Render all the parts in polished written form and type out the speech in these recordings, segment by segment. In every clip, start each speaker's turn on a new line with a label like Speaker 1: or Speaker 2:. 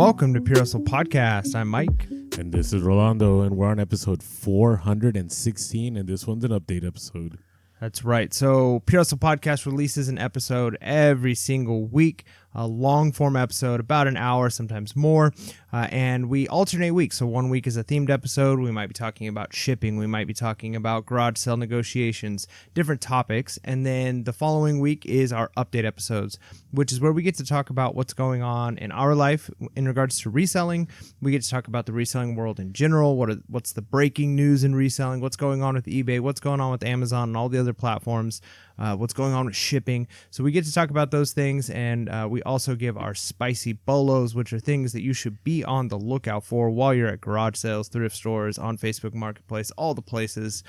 Speaker 1: Welcome to Pure Hustle Podcast. I'm Mike.
Speaker 2: And this is Rolando, and we're on episode 416, and this one's an update episode.
Speaker 1: That's right. So Pure Hustle Podcast releases an episode every single week, a long-form episode, about an hour, sometimes more, and we alternate weeks. So one week is a themed episode. We might be talking about shipping. We might be talking about garage sale negotiations, different topics, and then the following week is our update episodes, which is where we get to talk about what's going on in our life in regards to reselling. We get to talk about the reselling world in general, what's the breaking news in reselling, what's going on with eBay, what's going on with Amazon and all the other platforms, what's going on with shipping. So we get to talk about those things, and we also give our spicy BOLOs, which are things that you should be on the lookout for while you're at garage sales, thrift stores, on Facebook Marketplace, all the places.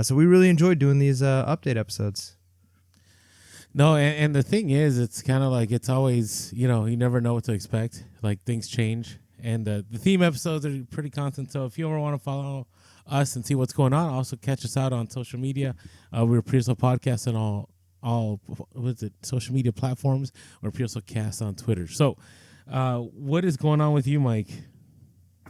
Speaker 1: So we really enjoyed doing these update episodes.
Speaker 2: No, and the thing is, it's kind of like it's always, you never know what to expect. Like, things change. And the theme episodes are pretty constant. So if you ever want to follow us and see what's going on, also catch us out on social media. We're Pure Hustle Podcast on all social media platforms, or Pure Hustle Cast on Twitter. So what is going on with you, Mike?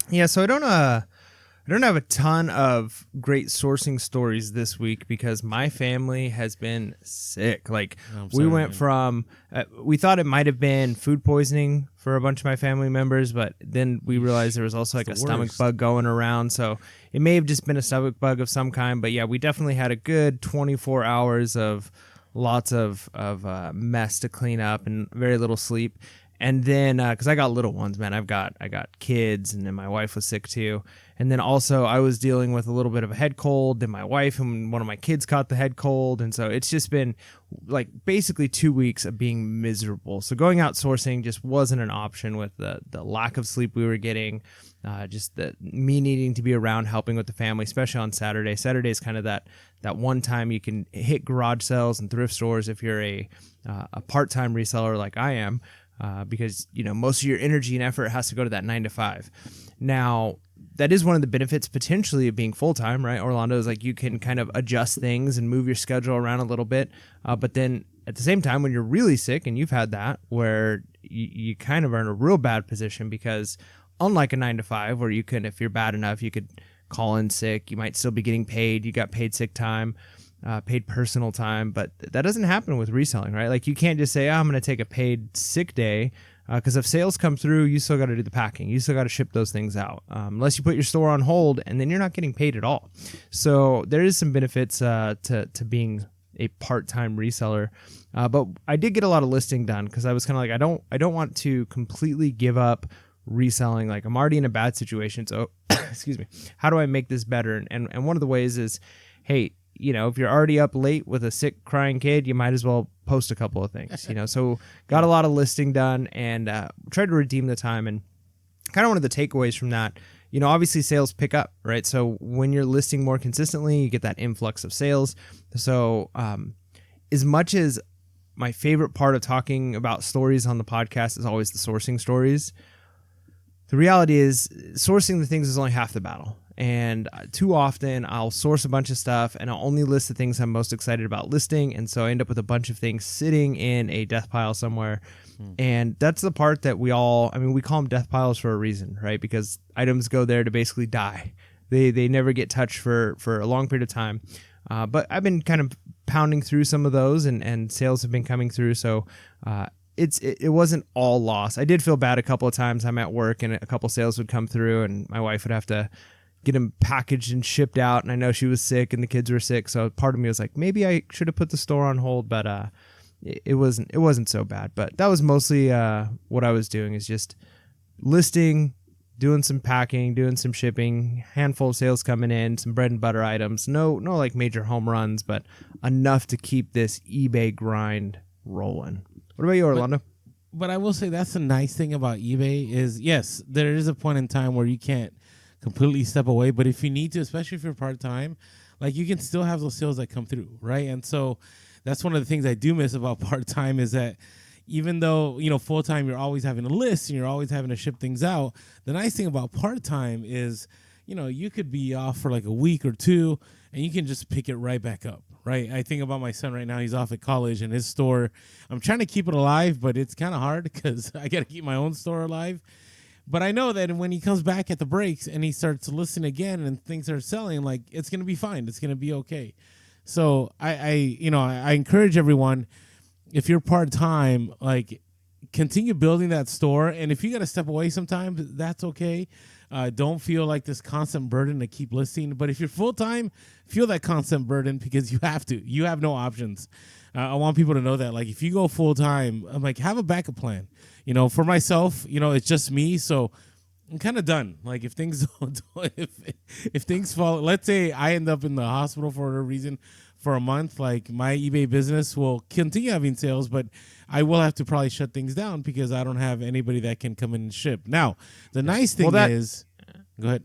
Speaker 1: Yeah, so I don't have a ton of great sourcing stories this week because my family has been sick. Like, we went from, we thought it might have been food poisoning for a bunch of my family members, but then we realized there was also like a stomach bug going around. So it may have just been a stomach bug of some kind. But yeah, we definitely had a good 24 hours of lots of mess to clean up and very little sleep. And then, because I got little ones, man, I got kids, and then my wife was sick too. And then also I was dealing with a little bit of a head cold. Then my wife and one of my kids caught the head cold. And so it's just been like basically 2 weeks of being miserable. So going out sourcing just wasn't an option with the lack of sleep we were getting, just me needing to be around helping with the family, especially on Saturday. Saturday is kind of that one time you can hit garage sales and thrift stores if you're a part-time reseller like I am. Because, most of your energy and effort has to go to that 9 to 5. Now, that is one of the benefits potentially of being full-time, right? Orlando is like you can kind of adjust things and move your schedule around a little bit. But then at the same time, when you're really sick, and you've had that, where you kind of are in a real bad position because unlike a 9 to 5 where you can, if you're bad enough, you could call in sick, you might still be getting paid. You got paid sick time. Paid personal time, but that doesn't happen with reselling, right? Like, you can't just say, I'm going to take a paid sick day, because if sales come through, you still got to do the packing. You still got to ship those things out, unless you put your store on hold, and then you're not getting paid at all. So there is some benefits to being a part-time reseller, but I did get a lot of listing done because I was kind of like, I don't want to completely give up reselling. Like, I'm already in a bad situation, so excuse me. How do I make this better? And one of the ways is, hey, if you're already up late with a sick, crying kid, you might as well post a couple of things, So got a lot of listing done and tried to redeem the time. And kind of one of the takeaways from that, obviously sales pick up, right? So when you're listing more consistently, you get that influx of sales. So as much as my favorite part of talking about stories on the podcast is always the sourcing stories, the reality is sourcing the things is only half the battle. And too often I'll source a bunch of stuff and I'll only list the things I'm most excited about listing. And so I end up with a bunch of things sitting in a death pile somewhere. And that's the part that we call them death piles for a reason, right? Because items go there to basically die. They never get touched for a long period of time. But I've been kind of pounding through some of those and sales have been coming through. So it wasn't all loss. I did feel bad a couple of times. I'm at work and a couple sales would come through and my wife would have to get them packaged and shipped out, and I know she was sick and the kids were sick, so part of me was like, maybe I should have put the store on hold, but it wasn't so bad. But that was mostly what I was doing, is just listing, doing some packing, doing some shipping, handful of sales coming in, some bread and butter items, no like major home runs, but enough to keep this eBay grind rolling. What about you, Orlando?
Speaker 2: But I will say that's the nice thing about eBay is, yes, there is a point in time where you can't completely step away, but if you need to, especially if you're part-time, like, you can still have those sales that come through, right? And so that's one of the things I do miss about part-time is that even though, full-time you're always having a list and you're always having to ship things out, the nice thing about part-time is, you could be off for like a week or two and you can just pick it right back up, right? I think about my son right now. He's off at college and his store, I'm trying to keep it alive, but it's kind of hard because I got to keep my own store alive. But I know that when he comes back at the breaks and he starts to listen again and things are selling, like it's gonna be fine. It's gonna be okay. So I encourage everyone, if you're part time, like continue building that store. And if you got to step away sometimes, that's okay. Don't feel like this constant burden to keep listing. But if you're full time, feel that constant burden because you have to. You have no options. I want people to know that. Like if you go full time, I'm like, have a backup plan. For myself, it's just me, so I'm kind of done. Like if things don't, if things fall, let's say I end up in the hospital for a reason for a month, like my eBay business will continue having sales, but I will have to probably shut things down because I don't have anybody that can come in and ship. Now, the nice thing is, go ahead.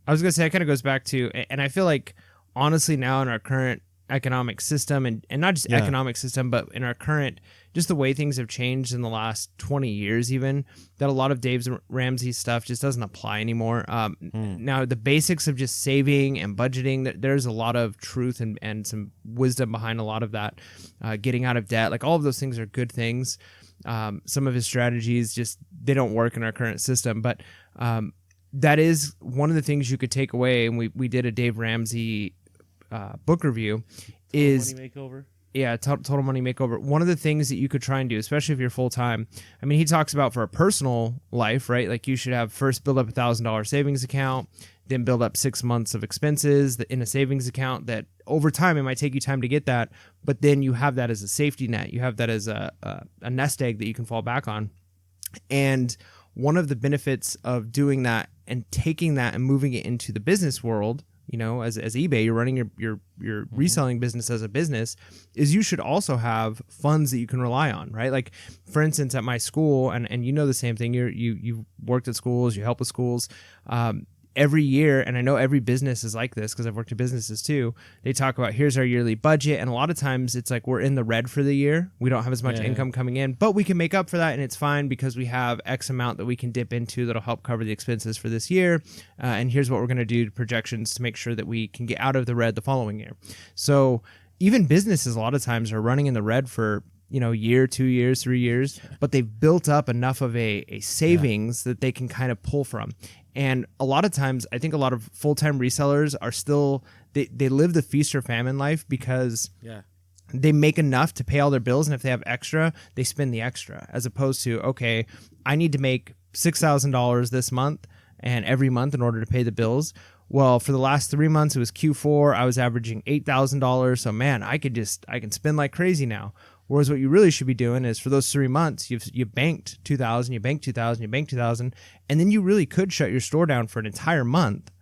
Speaker 1: I was going to say, it kind of goes back to, and I feel like honestly now in our current economic system and not just economic system, but in our current, just the way things have changed in the last 20 years even, that a lot of Dave Ramsey's stuff just doesn't apply anymore. Now the basics of just saving and budgeting, there's a lot of truth and some wisdom behind a lot of that. Getting out of debt, like all of those things are good things. Some of his strategies just, they don't work in our current system, but that is one of the things you could take away. And we did a Dave Ramsey book review.
Speaker 2: Total Money Makeover.
Speaker 1: Yeah, Total Money Makeover. One of the things that you could try and do, especially if you're full time, I mean, he talks about for a personal life, right? Like you should have first build up $1,000 savings account, then build up 6 months of expenses in a savings account that over time, it might take you time to get that, but then you have that as a safety net. You have that as a nest egg that you can fall back on. And one of the benefits of doing that and taking that and moving it into the business world, as eBay, you're running your reselling business as a business, is you should also have funds that you can rely on, right? Like for instance, at my school, and the same thing, you've worked at schools, you help with schools, every year, and I know every business is like this because I've worked at businesses too, they talk about here's our yearly budget, and a lot of times it's like we're in the red for the year. We don't have as much income coming in, but we can make up for that, and it's fine because we have X amount that we can dip into that'll help cover the expenses for this year, and here's what we're going to do, projections to make sure that we can get out of the red the following year. So even businesses a lot of times are running in the red for year, 2 years, 3 years, but they've built up enough of a savings that they can kind of pull from. And a lot of times, I think a lot of full-time resellers are still, they live the feast or famine life because they make enough to pay all their bills. And if they have extra, they spend the extra, as opposed to, okay, I need to make $6,000 this month and every month in order to pay the bills. Well, for the last 3 months, it was Q4. I was averaging $8,000. So man, I can spend like crazy now. Whereas what you really should be doing is for those 3 months, you banked $2,000, you banked $2,000, you banked $2,000, and then you really could shut your store down for an entire month,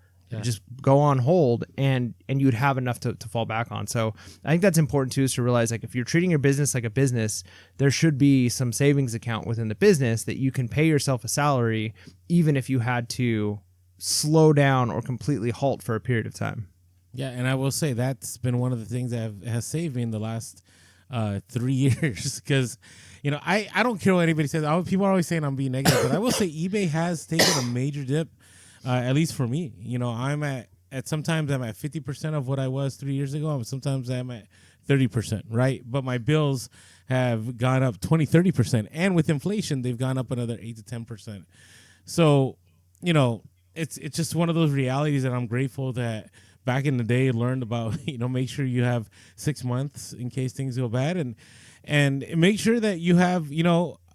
Speaker 1: just go on hold, and you'd have enough to fall back on. So I think that's important too, is to realize like if you're treating your business like a business, there should be some savings account within the business that you can pay yourself a salary, even if you had to slow down or completely halt for a period of time.
Speaker 2: Yeah, and I will say that's been one of the things that has saved me in the last 3 years, because I don't care what anybody says. People are always saying I'm being negative, but I will say eBay has taken a major dip, at least for me. I'm at sometimes I'm at 50% of what I was 3 years ago, and sometimes I'm at 30%, right? But my bills have gone up 20-30%, and with inflation they've gone up another 8-10%. So it's just one of those realities that I'm grateful that back in the day learned about. Make sure you have 6 months in case things go bad, and make sure that you have,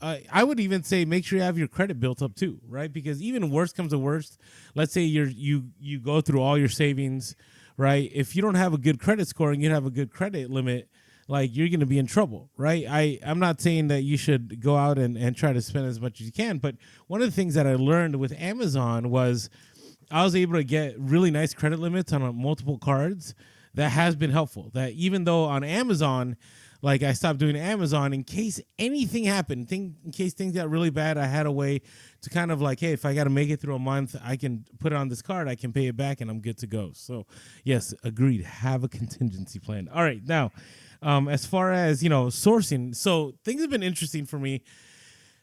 Speaker 2: I would even say make sure you have your credit built up too, right? Because even worst comes to worst, let's say you go through all your savings, right? If you don't have a good credit score and you have a good credit limit, like you're going to be in trouble, right? I'm not saying that you should go out and try to spend as much as you can, but one of the things that I learned with Amazon was I was able to get really nice credit limits on multiple cards. That has been helpful. That even though on Amazon, like I stopped doing Amazon in case anything happened, in case things got really bad, I had a way to kind of like, hey, if I got to make it through a month, I can put it on this card, I can pay it back, and I'm good to go. So yes, agreed. Have a contingency plan. All right, now as far as sourcing, so things have been interesting for me.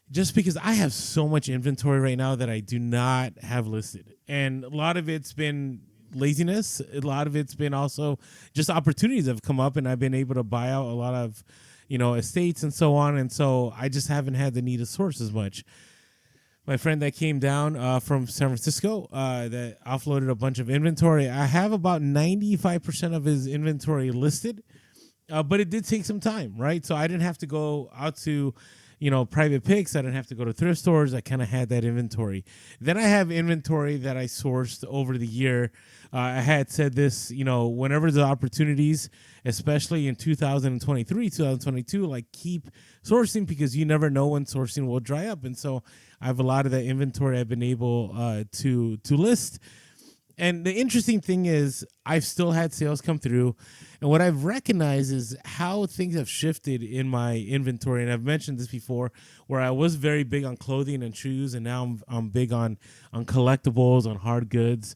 Speaker 2: Just because I have so much inventory right now that I do not have listed. And a lot of it's been laziness. A lot of it's been also just opportunities that have come up, and I've been able to buy out a lot of, estates and so on. And so I just haven't had the need to source as much. my friend that came down from San Francisco that offloaded a bunch of inventory. I have about 95% of his inventory listed, but it did take some time, right? So I didn't have to go out to, private picks. I didn't have to go to thrift stores. I kind of had that inventory. Then I have inventory that I sourced over the year. I had said this, whenever the opportunities, especially in 2023, 2022, like keep sourcing because you never know when sourcing will dry up. And so I have a lot of that inventory I've been able to list. And the interesting thing is I've still had sales come through. And what I've recognized is how things have shifted in my inventory. And I've mentioned this before, where I was very big on clothing and shoes, and now I'm big on collectibles, on hard goods.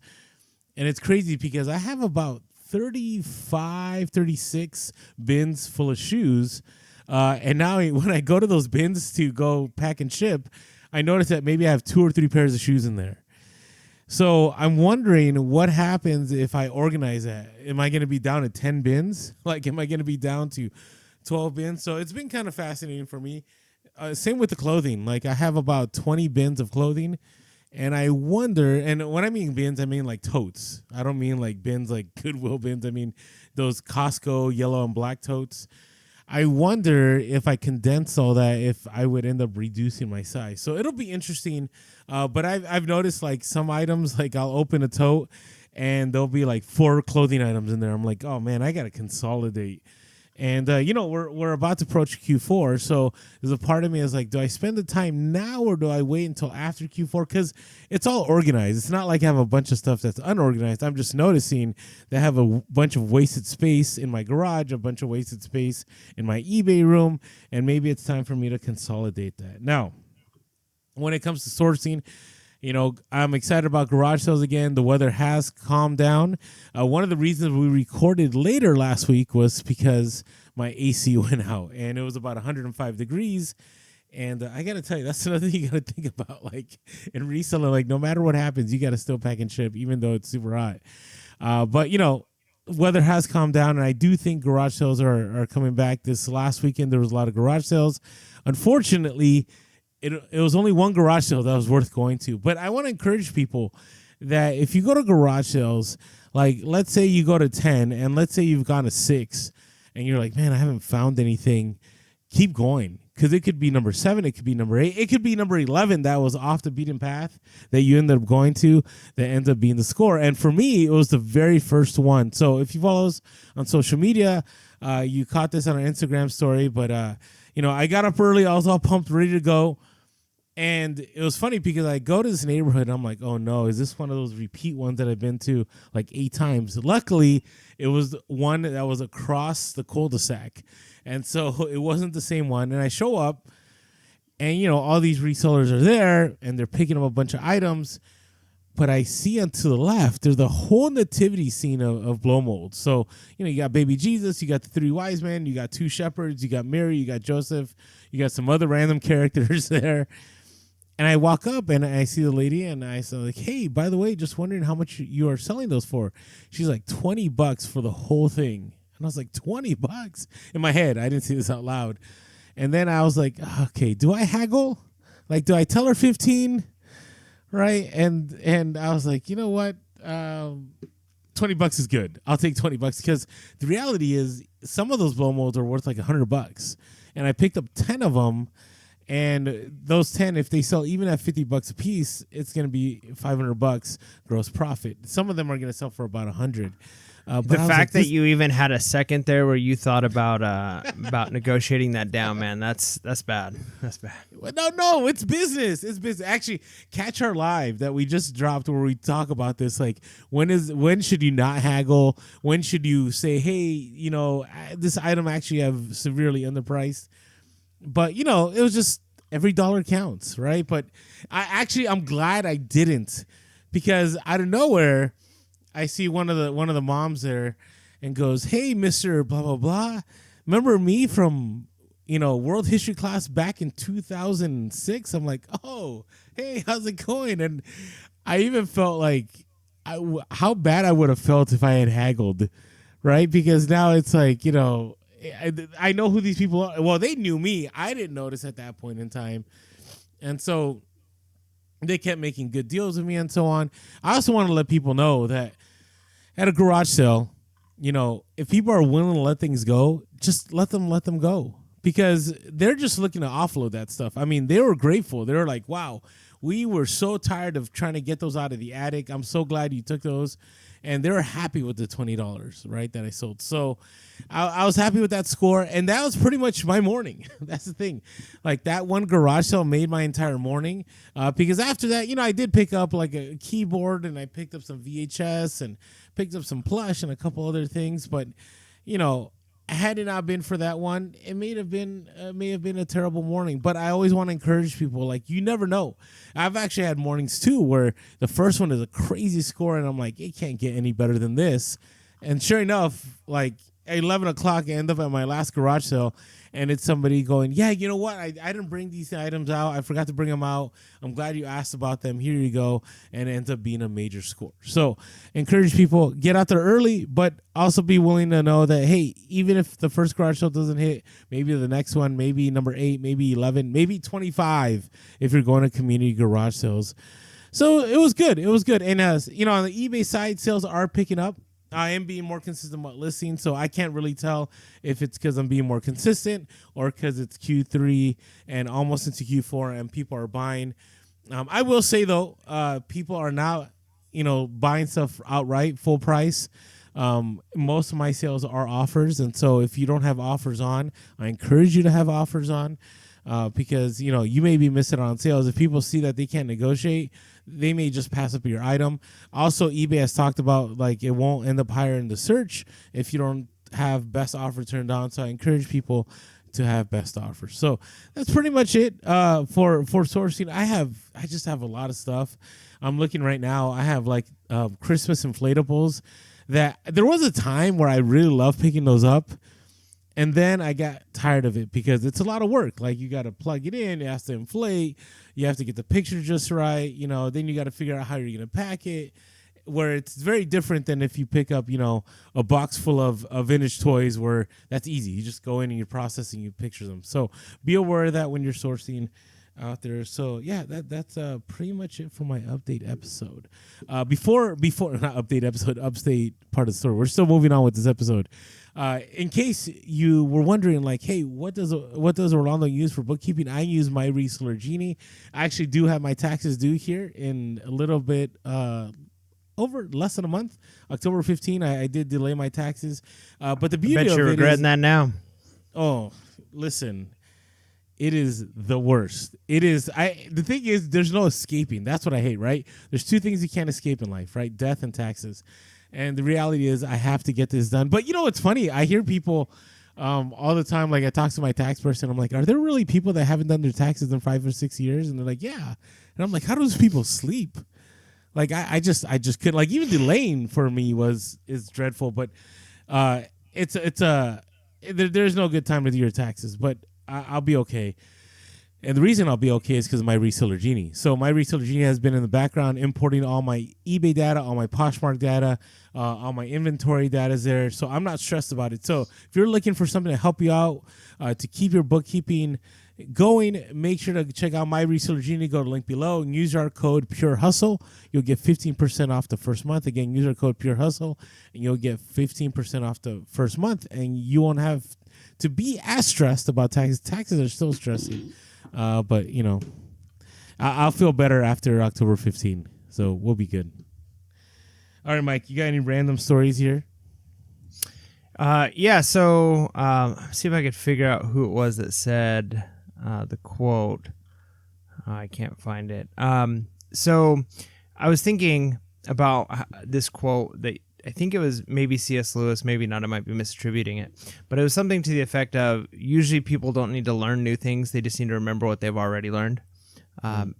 Speaker 2: And it's crazy because I have about 36 bins full of shoes. And now when I go to those bins to go pack and ship, I notice that maybe I have 2 or 3 pairs of shoes in there. So I'm wondering what happens if I organize that. Am I going to be down to 10 bins? Like, am I going to be down to 12 bins? So it's been kind of fascinating for me. Same with the clothing. Like, I have about 20 bins of clothing. And I wonder, and when I mean bins, I mean like totes. I don't mean like bins like Goodwill bins. I mean those Costco yellow and black totes. I wonder if I condense all that, if I would end up reducing my size. So it'll be interesting. But I've noticed like some items, like I'll open a tote and there'll be like 4 clothing items in there. I'm like, oh man, I got to consolidate. And, we're about to approach Q4. So there's a part of me is like, do I spend the time now or do I wait until after Q4? Because it's all organized. It's not like I have a bunch of stuff that's unorganized. I'm just noticing that I have a bunch of wasted space in my garage, a bunch of wasted space in my eBay room. And maybe it's time for me to consolidate that. Now, when it comes to sourcing, I'm excited about garage sales again. The weather has calmed down. One of the reasons we recorded later last week was because my AC went out, and it was about 105 degrees. And I got to tell you, that's another thing you got to think about. Like, in reselling, like, no matter what happens, you got to still pack and ship, even though it's super hot. But weather has calmed down, and I do think garage sales are coming back. This last weekend, there was a lot of garage sales. Unfortunately, it was only one garage sale that was worth going to. But I want to encourage people that if you go to garage sales, like let's say you go to 10 and let's say you've gone to 6 and you're like, man, I haven't found anything, keep going. Because it could be number 7, it could be number 8, it could be number 11 that was off the beaten path that you ended up going to that ends up being the score. And for me, it was the very first one. So if you follow us on social media, you caught this on our Instagram story. But, I got up early. I was all pumped, ready to go. And it was funny because I go to this neighborhood and I'm like, oh no, is this one of those repeat ones that I've been to like 8 times? Luckily, it was one that was across the cul-de-sac. And so it wasn't the same one. And I show up and, all these resellers are there and they're picking up a bunch of items. But I see onto the left, there's the whole nativity scene of blow molds. So, you got baby Jesus, you got the 3 wise men, you got 2 shepherds, you got Mary, you got Joseph, you got some other random characters there. And I walk up and I see the lady and I say like, hey, by the way, just wondering how much you are selling those for. She's like $20 for the whole thing. And I was like, $20 in my head. I didn't say this out loud. And then I was like, okay, do I haggle? Like, do I tell her 15? Right. And I was like, you know what? $20 is good. I'll take $20 because the reality is some of those blow molds are worth like $100. And I picked up 10 of them. And those 10, if they sell even at $50 a piece, it's going to be $500 gross profit. Some of them are going to sell for about $100.
Speaker 1: The fact that you even had a second there where you thought about negotiating that down, man, that's bad. That's bad.
Speaker 2: No, it's business. It's business. Actually, catch our live that we just dropped where we talk about this. Like, when should you not haggle? When should you say, hey, this item actually I've severely underpriced? But, it was just every dollar counts, right? But I'm glad I didn't because out of nowhere, I see one of the moms there and goes, hey, Mr. blah, blah, blah. Remember me from, world history class back in 2006? I'm like, oh, hey, how's it going? And I even felt like how bad I would have felt if I had haggled, right? Because now it's like, I know who these people are. Well, they knew me. I didn't notice at that point in time. And so They kept making good deals with me and so on. I also want to let people know that at a garage sale, if people are willing to let things go, just let them go, because they're just looking to offload that stuff. I mean, they were grateful. They were like, wow, we were so tired of trying to get those out of the attic. I'm so glad you took those. And they were happy with the $20, right, that I sold. So I was happy with that score. And that was pretty much my morning. That's the thing. Like, that one garage sale made my entire morning. Because after that, I did pick up like a keyboard, and I picked up some VHS and picked up some plush and a couple other things. But, had it not been for that one, it may have been a terrible morning. But I always want to encourage people, like, you never know. I've actually had mornings too where the first one is a crazy score, and I'm like, it can't get any better than this. And sure enough, like at 11 o'clock, I end up at my last garage sale, and it's somebody going, yeah, you know what? I didn't bring these items out. I forgot to bring them out. I'm glad you asked about them. Here you go. And it ends up being a major score. So encourage people, get out there early, but also be willing to know that, hey, even if the first garage sale doesn't hit, maybe the next one, maybe number 8, maybe 11, maybe 25 if you're going to community garage sales. So it was good. It was good. And as on the eBay side, sales are picking up. I am being more consistent about listing, so I can't really tell if it's because I'm being more consistent or because it's Q3 and almost into Q4 and people are buying. I will say, though, people are now, buying stuff outright, full price. Most of my sales are offers, and so if you don't have offers on, I encourage you to have offers on. Because you may be missing on sales. If people see that they can't negotiate, they may just pass up your item. Also, eBay has talked about, like, it won't end up higher in the search if you don't have best offer turned on. So I encourage people to have best offers. So that's pretty much it for sourcing. I just have a lot of stuff. I'm looking right now. I have like Christmas inflatables that there was a time where I really loved picking those up. And then I got tired of it because it's a lot of work. Like, you got to plug it in, it has to inflate, you have to get the picture just right, then you got to figure out how you're going to pack it, where it's very different than if you pick up, a box full of vintage toys, where that's easy. You just go in and you're processing, you picture them. So be aware of that when you're sourcing out there. So yeah, that's pretty much it for my update episode. Before not update episode, update part of the story. We're still moving on with this episode. In case you were wondering, like, hey, what does Orlando use for bookkeeping? I use my reseller Genie. I actually do have my taxes due here in a little bit, over less than a month. October 15, I did delay my taxes. But the beauty of it is,
Speaker 1: you're regretting that now.
Speaker 2: Oh, listen, it is the worst. It is. The thing is, there's no escaping. That's what I hate, right? There's two things you can't escape in life, right? Death and taxes. And the reality is, I have to get this done. But it's funny. I hear people all the time. Like, I talk to my tax person. I'm like, are there really people that haven't done their taxes in 5 or 6 years? And they're like, yeah. And I'm like, how do those people sleep? Like, I just couldn't. Like, even delaying for me is dreadful. But there's no good time to do your taxes. But I'll be okay. And the reason I'll be okay is because of my reseller Genie. So my reseller Genie has been in the background importing all my eBay data, all my Poshmark data, all my inventory data is there. So I'm not stressed about it. So if you're looking for something to help you out, to keep your bookkeeping going, make sure to check out my reseller Genie. Go to the link below and use our code Pure Hustle. You'll get 15% off the first month. Again, use our code Pure Hustle, and you'll get 15% off the first month. And you won't have to be as stressed about taxes. Taxes are still stressing. But I'll feel better after October 15, so we'll be good. All right, Mike, you got any random stories here?
Speaker 1: Yeah. So see if I could figure out who it was that said the quote. I can't find it. So I was thinking about this quote that I think it was maybe C.S. Lewis, maybe not, I might be misattributing it, but it was something to the effect of, usually people don't need to learn new things, they just need to remember what they've already learned,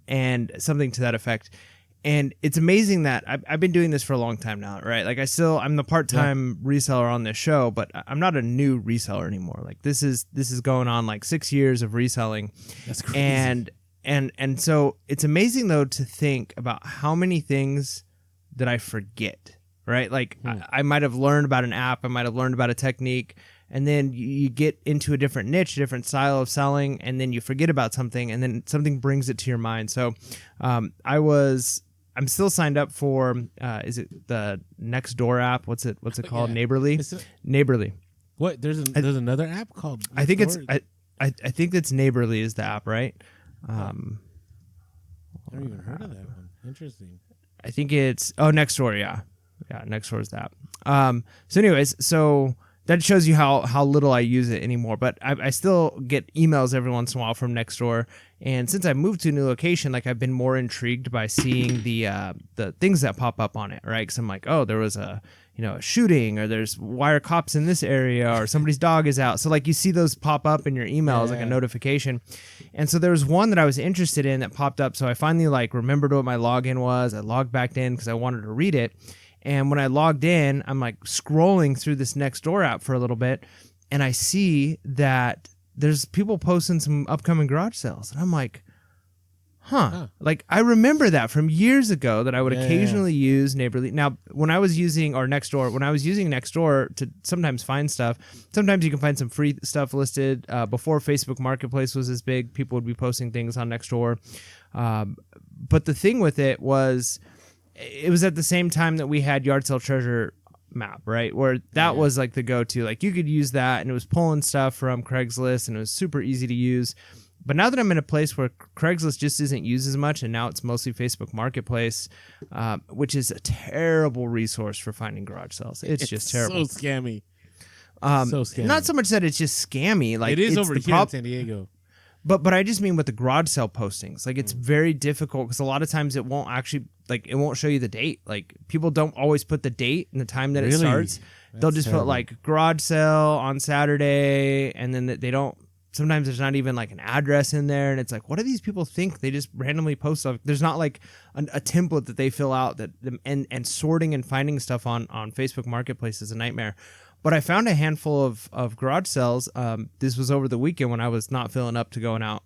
Speaker 1: and something to that effect. And it's amazing that I've been doing this for a long time now, right? Like, I'm the part-time reseller on this show, but I'm not a new reseller anymore. Like, this is going on like 6 years of reselling.
Speaker 2: That's crazy.
Speaker 1: And so it's amazing, though, to think about how many things that I forget. Right? Like, I might have learned about an app, I might have learned about a technique, and then you get into a different niche, a different style of selling, and then you forget about something, and then something brings it to your mind. So I'm still signed up for is it the Nextdoor app? What's it called?
Speaker 2: Yeah.
Speaker 1: Neighborly. Neighborly.
Speaker 2: What? There's another app called
Speaker 1: I think it's
Speaker 2: Nextdoor?
Speaker 1: I think it's Neighborly is the app, right?
Speaker 2: I've never even heard of that one. Interesting.
Speaker 1: I think it's Nextdoor, yeah. Nextdoor is the app. So anyways, so that shows you how little I use it anymore. But I still get emails every once in a while from Nextdoor, and since I moved to a new location, like I've been more intrigued by seeing the things that pop up on it, right? Because I'm like, oh, there was a shooting, or there's wire cops in this area, or somebody's dog is out. So like you see those pop up in your emails, like a notification. And so there was one that I was interested in that popped up. So I finally like remembered what my login was. I logged back in because I wanted to read it. And when I logged in, I'm like scrolling through this Nextdoor app for a little bit, and I see that there's people posting some upcoming garage sales. And I'm like, like I remember that from years ago that I would occasionally use Neighborly. Now, when I was using Nextdoor to sometimes find stuff, sometimes you can find some free stuff listed. Before Facebook Marketplace was as big, people would be posting things on Nextdoor. But the thing with it was at the same time that we had Yard Sale Treasure Map, right? Where that was like the go-to. Like you could use that, and it was pulling stuff from Craigslist, and it was super easy to use. But now that I'm in a place where Craigslist just isn't used as much, and now it's mostly Facebook Marketplace, which is a terrible resource for finding garage sales. It's just terrible.
Speaker 2: So scammy.
Speaker 1: Not so much that it's just scammy. Like
Speaker 2: it is over here in San Diego.
Speaker 1: But I just mean with the garage sale postings, like it's very difficult because a lot of times it won't actually it won't show you the date. Like people don't always put the date and the time that it starts. They'll just put like garage sale on Saturday, and then they don't. Sometimes there's not even like an address in there, and it's like, what do these people think? They just randomly post stuff. There's not like a template that they fill out and sorting and finding stuff on Facebook Marketplace is a nightmare. But I found a handful of garage sales. This was over the weekend when I was not feeling up to going out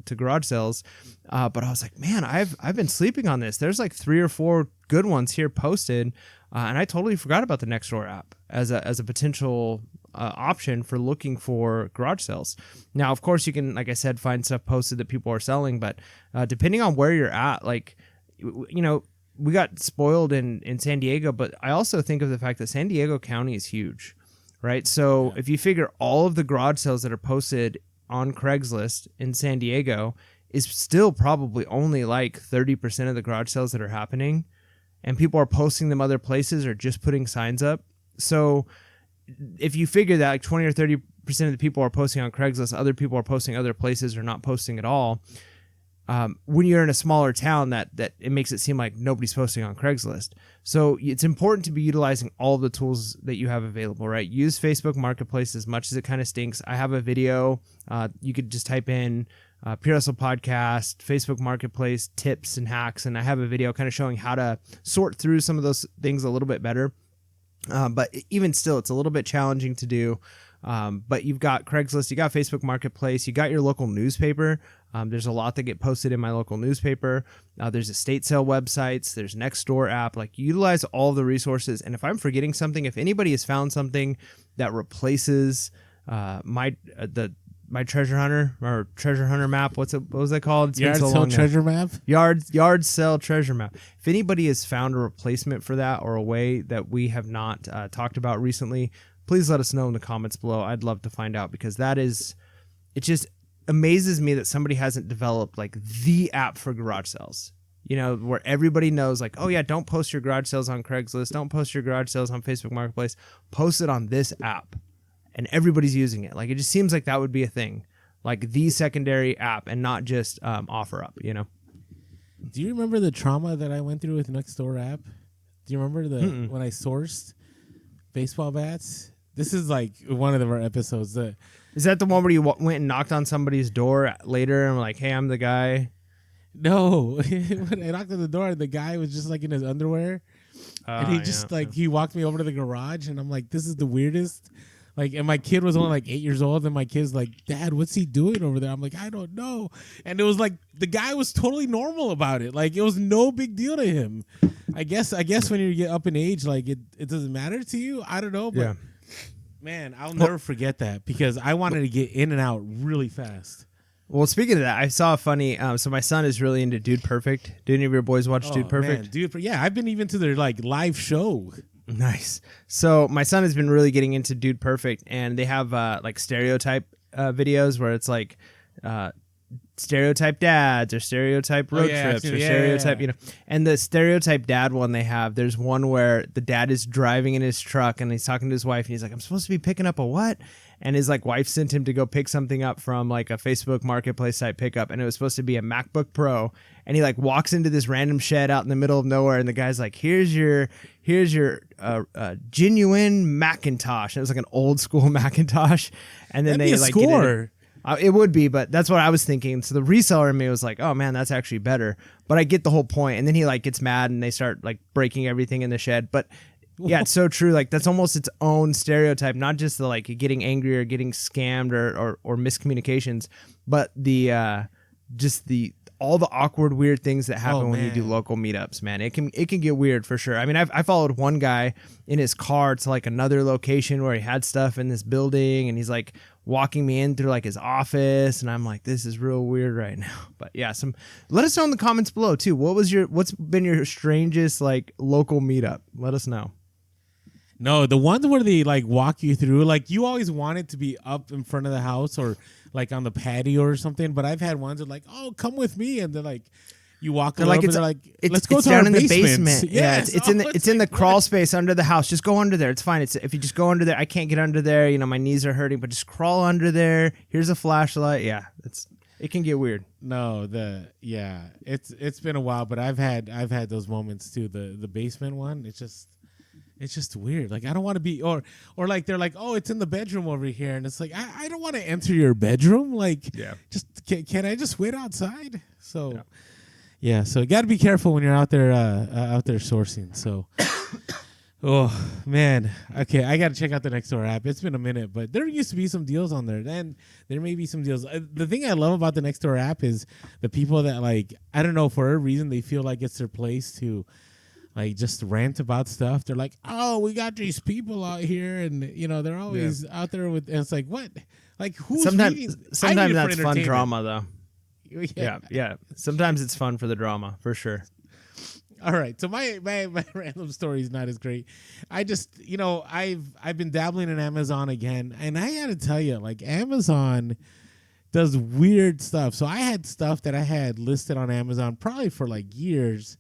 Speaker 1: to garage sales. But I was like, man, I've been sleeping on this. There's like 3 or 4 good ones here posted, and I totally forgot about the Nextdoor app as a potential option for looking for garage sales. Now, of course, you can, like I said, find stuff posted that people are selling, but depending on where you're at, like we got spoiled in San Diego, but I also think of the fact that San Diego County is huge. Right. So if you figure all of the garage sales that are posted on Craigslist in San Diego is still probably only like 30% of the garage sales that are happening, and people are posting them other places or just putting signs up. So if you figure that like 20 or 30% of the people are posting on Craigslist, other people are posting other places or not posting at all. When you're in a smaller town, that it makes it seem like nobody's posting on Craigslist. So it's important to be utilizing all of the tools that you have available, right? Use Facebook Marketplace as much as it kind of stinks. I have a video. You could just type in Pure Hustle Podcast, Facebook Marketplace tips and hacks, and I have a video kind of showing how to sort through some of those things a little bit better. But even still, it's a little bit challenging to do. But you've got Craigslist, you got Facebook Marketplace, you got your local newspaper. There's a lot that get posted in my local newspaper. There's estate sale websites. There's Nextdoor app. Like utilize all the resources. And if I'm forgetting something, if anybody has found something that replaces my treasure hunter or treasure hunter map, what was that called? It's
Speaker 2: Yard sale treasure map.
Speaker 1: Yard sale treasure map. If anybody has found a replacement for that or a way that we have not talked about recently, please let us know in the comments below. I'd love to find out, because it just amazes me that somebody hasn't developed like the app for garage sales, where everybody knows like, oh yeah, don't post your garage sales on Craigslist. Don't post your garage sales on Facebook Marketplace. Post it on this app, and everybody's using it. Like, it just seems like that would be a thing, like the secondary app, and not just OfferUp,
Speaker 2: Do you remember the trauma that I went through with Nextdoor app? Do you remember when I sourced baseball bats? This is like one of our episodes.
Speaker 1: Is that the one where you went and knocked on somebody's door later and were like, hey, I'm the guy?
Speaker 2: No. When I knocked on the door, the guy was just like in his underwear. And he just he walked me over to the garage, and I'm like, this is the weirdest. Like, and my kid was only like 8 years old, and my kid's like, Dad, what's he doing over there? I'm like, I don't know. And it was like, the guy was totally normal about it. Like, it was no big deal to him. I guess when you get up in age, like it doesn't matter to you. I don't know. But Man, I'll never forget that because I wanted to get in and out really fast.
Speaker 1: Well, speaking of that, I saw a funny. So my son is really into Dude Perfect. Do any of your boys watch Dude Perfect?
Speaker 2: Man, yeah, I've been even to their like live show.
Speaker 1: Nice. So my son has been really getting into Dude Perfect, and they have like stereotype videos where it's like stereotype dads or stereotype road trips or stereotype, you know. And the stereotype dad one they have, there's one where the dad is driving in his truck and he's talking to his wife and he's like, I'm supposed to be picking up a what? And his like wife sent him to go pick something up from like a Facebook marketplace site pickup, and it was supposed to be a MacBook Pro. And he like walks into this random shed out in the middle of nowhere, and the guy's like, here's your genuine Macintosh. And it was like an old school Macintosh. And then
Speaker 2: that'd
Speaker 1: they like
Speaker 2: score.
Speaker 1: It would be, but that's what I was thinking. So the reseller in me was like, oh man, that's actually better. But I get the whole point. And then he like gets mad and they start like breaking everything in the shed. But yeah, it's so true. Like that's almost its own stereotype, not just the like getting angry or getting scammed or miscommunications, but the just the all the awkward, weird things that happen when you do local meetups, man. It can get weird for sure. I mean, I followed one guy in his car to like another location where he had stuff in this building, and he's like walking me in through like his office, and I'm like, this is real weird right now. But yeah, let us know in the comments below too. What's been your strangest like local meetup? Let us know.
Speaker 2: No, the ones where they like walk you through, like you always want it to be up in front of the house or like on the patio or something. But I've had ones that are like, oh, come with me, and they're like, you walk a little bit, they're like, let's go
Speaker 1: down
Speaker 2: our
Speaker 1: in the basement.
Speaker 2: Yeah,
Speaker 1: it's in the crawl space under the house. Just go under there. It's fine. If you just go under there, I can't get under there. You know, my knees are hurting, but just crawl under there. Here's a flashlight. Yeah, it can get weird.
Speaker 2: No, it's been a while, but I've had those moments too. The basement one, it's just weird. Like I don't want to be, or like they're like, oh, it's in the bedroom over here, and it's like I don't want to enter your bedroom. Like, just can I just wait outside? So, so you got to be careful when you're out there sourcing. So, oh man, okay, I got to check out the Nextdoor app. It's been a minute, but there used to be some deals on there. Then there may be some deals. The thing I love about the Nextdoor app is the people that like, I don't know, for a reason they feel like it's their place to like just rant about stuff. They're like, oh, we got these people out here, and you know they're always out there with. And it's like, what? Like who's
Speaker 1: sometimes that's fun drama though. Yeah. Sometimes it's fun for the drama for sure.
Speaker 2: All right, so my random story is not as great. I just I've been dabbling in Amazon again, and I got to tell you, like Amazon does weird stuff. So I had stuff that I had listed on Amazon probably for like years.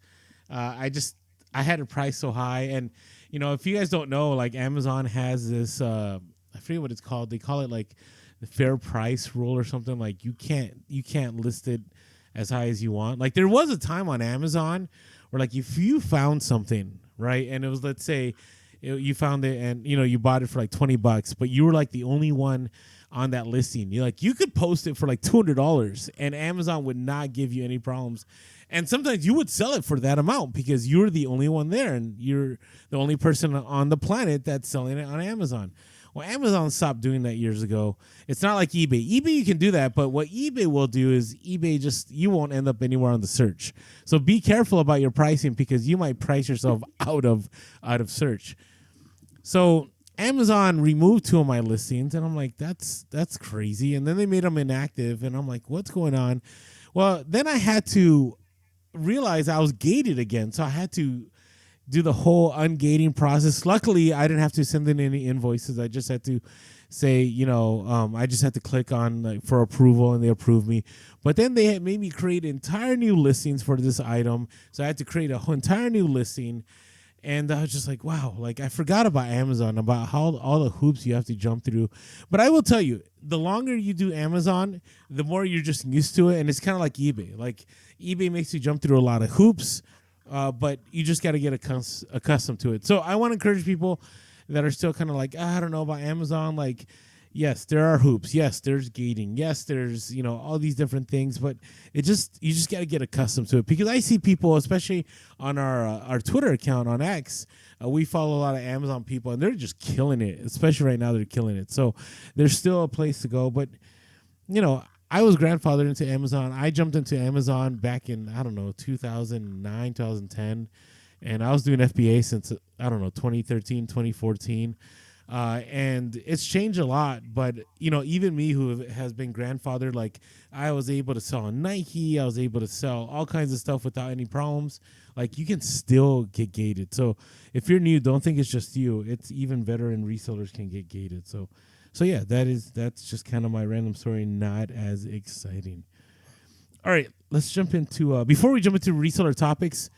Speaker 2: I had it priced so high, and if you guys don't know, like Amazon has this I forget what it's called. They call it like the fair price rule or something. Like you can't list it as high as you want. Like there was a time on Amazon where like if you found something, right, and it was, let's say you found it and you bought it for like $20, but you were like the only one on that listing. You could post it for like $200 and Amazon would not give you any problems. And sometimes you would sell it for that amount because you're the only one there and you're the only person on the planet that's selling it on Amazon. Well, Amazon stopped doing that years ago. It's not like eBay. eBay, you can do that, but what eBay will do is you won't end up anywhere on the search. So be careful about your pricing because you might price yourself out of search. So Amazon removed 2 of my listings, and I'm like, that's crazy. And then they made them inactive, and I'm like, what's going on? Well, then I had to realize I was gated again, so I had to do the whole ungating process. Luckily, I didn't have to send in any invoices. I just had to say, I just had to click on like, for approval, and they approved me. But then they had made me create entire new listings for this item, so I had to create a whole entire new listing. And I was just like, wow, like I forgot about Amazon, about how all the hoops you have to jump through. But I will tell you, the longer you do Amazon, the more you're just used to it. And it's kind of like eBay. Like eBay makes you jump through a lot of hoops, but you just got to get accustomed to it. So I want to encourage people that are still kind of like, I don't know about Amazon. Like, yes, there are hoops. Yes, there's gating. Yes, there's, all these different things. But you just got to get accustomed to it. Because I see people, especially on our Twitter account on X, we follow a lot of Amazon people, and they're just killing it. Especially right now, they're killing it. So there's still a place to go. But, I was grandfathered into Amazon. I jumped into Amazon back in, 2009, 2010. And I was doing FBA since, 2013, 2014. And it's changed a lot, but even me who has been grandfathered, like I was able to sell on Nike, I was able to sell all kinds of stuff without any problems. Like you can still get gated. So if you're new, don't think it's just you. It's even veteran resellers can get gated. So yeah, that's just kind of my random story, not as exciting. All right, let's jump into before we jump into reseller topics,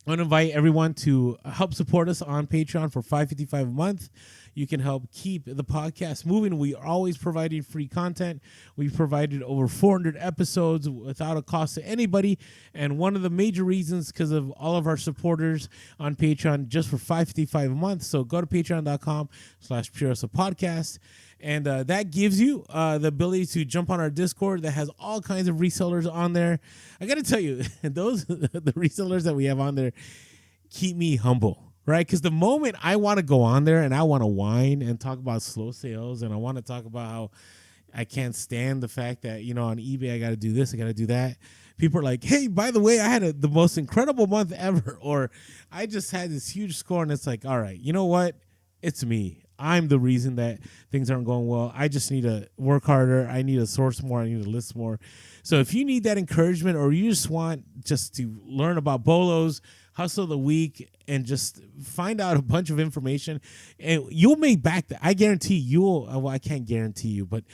Speaker 2: I want to invite everyone to help support us on Patreon for $5.55 a month. You can help keep the podcast moving. We are always providing free content. We've provided over 400 episodes without a cost to anybody. And one of the major reasons because of all of our supporters on Patreon just for $5.55 a month. So go to patreon.com/PureHustlePodcast. And that gives you the ability to jump on our Discord that has all kinds of resellers on there. I got to tell you, the resellers that we have on there keep me humble, right? Because the moment I want to go on there and I want to whine and talk about slow sales and I want to talk about how I can't stand the fact that, on eBay I got to do this, I got to do that. People are like, hey, by the way, I had the most incredible month ever. Or I just had this huge score. And it's like, all right, you know what? It's me. I'm the reason that things aren't going well. I just need to work harder. I need to source more. I need to list more. So if you need that encouragement or you just want just to learn about BOLOs, hustle of the week, and just find out a bunch of information, and you'll make back that. I guarantee you will. Well, I can't guarantee you, but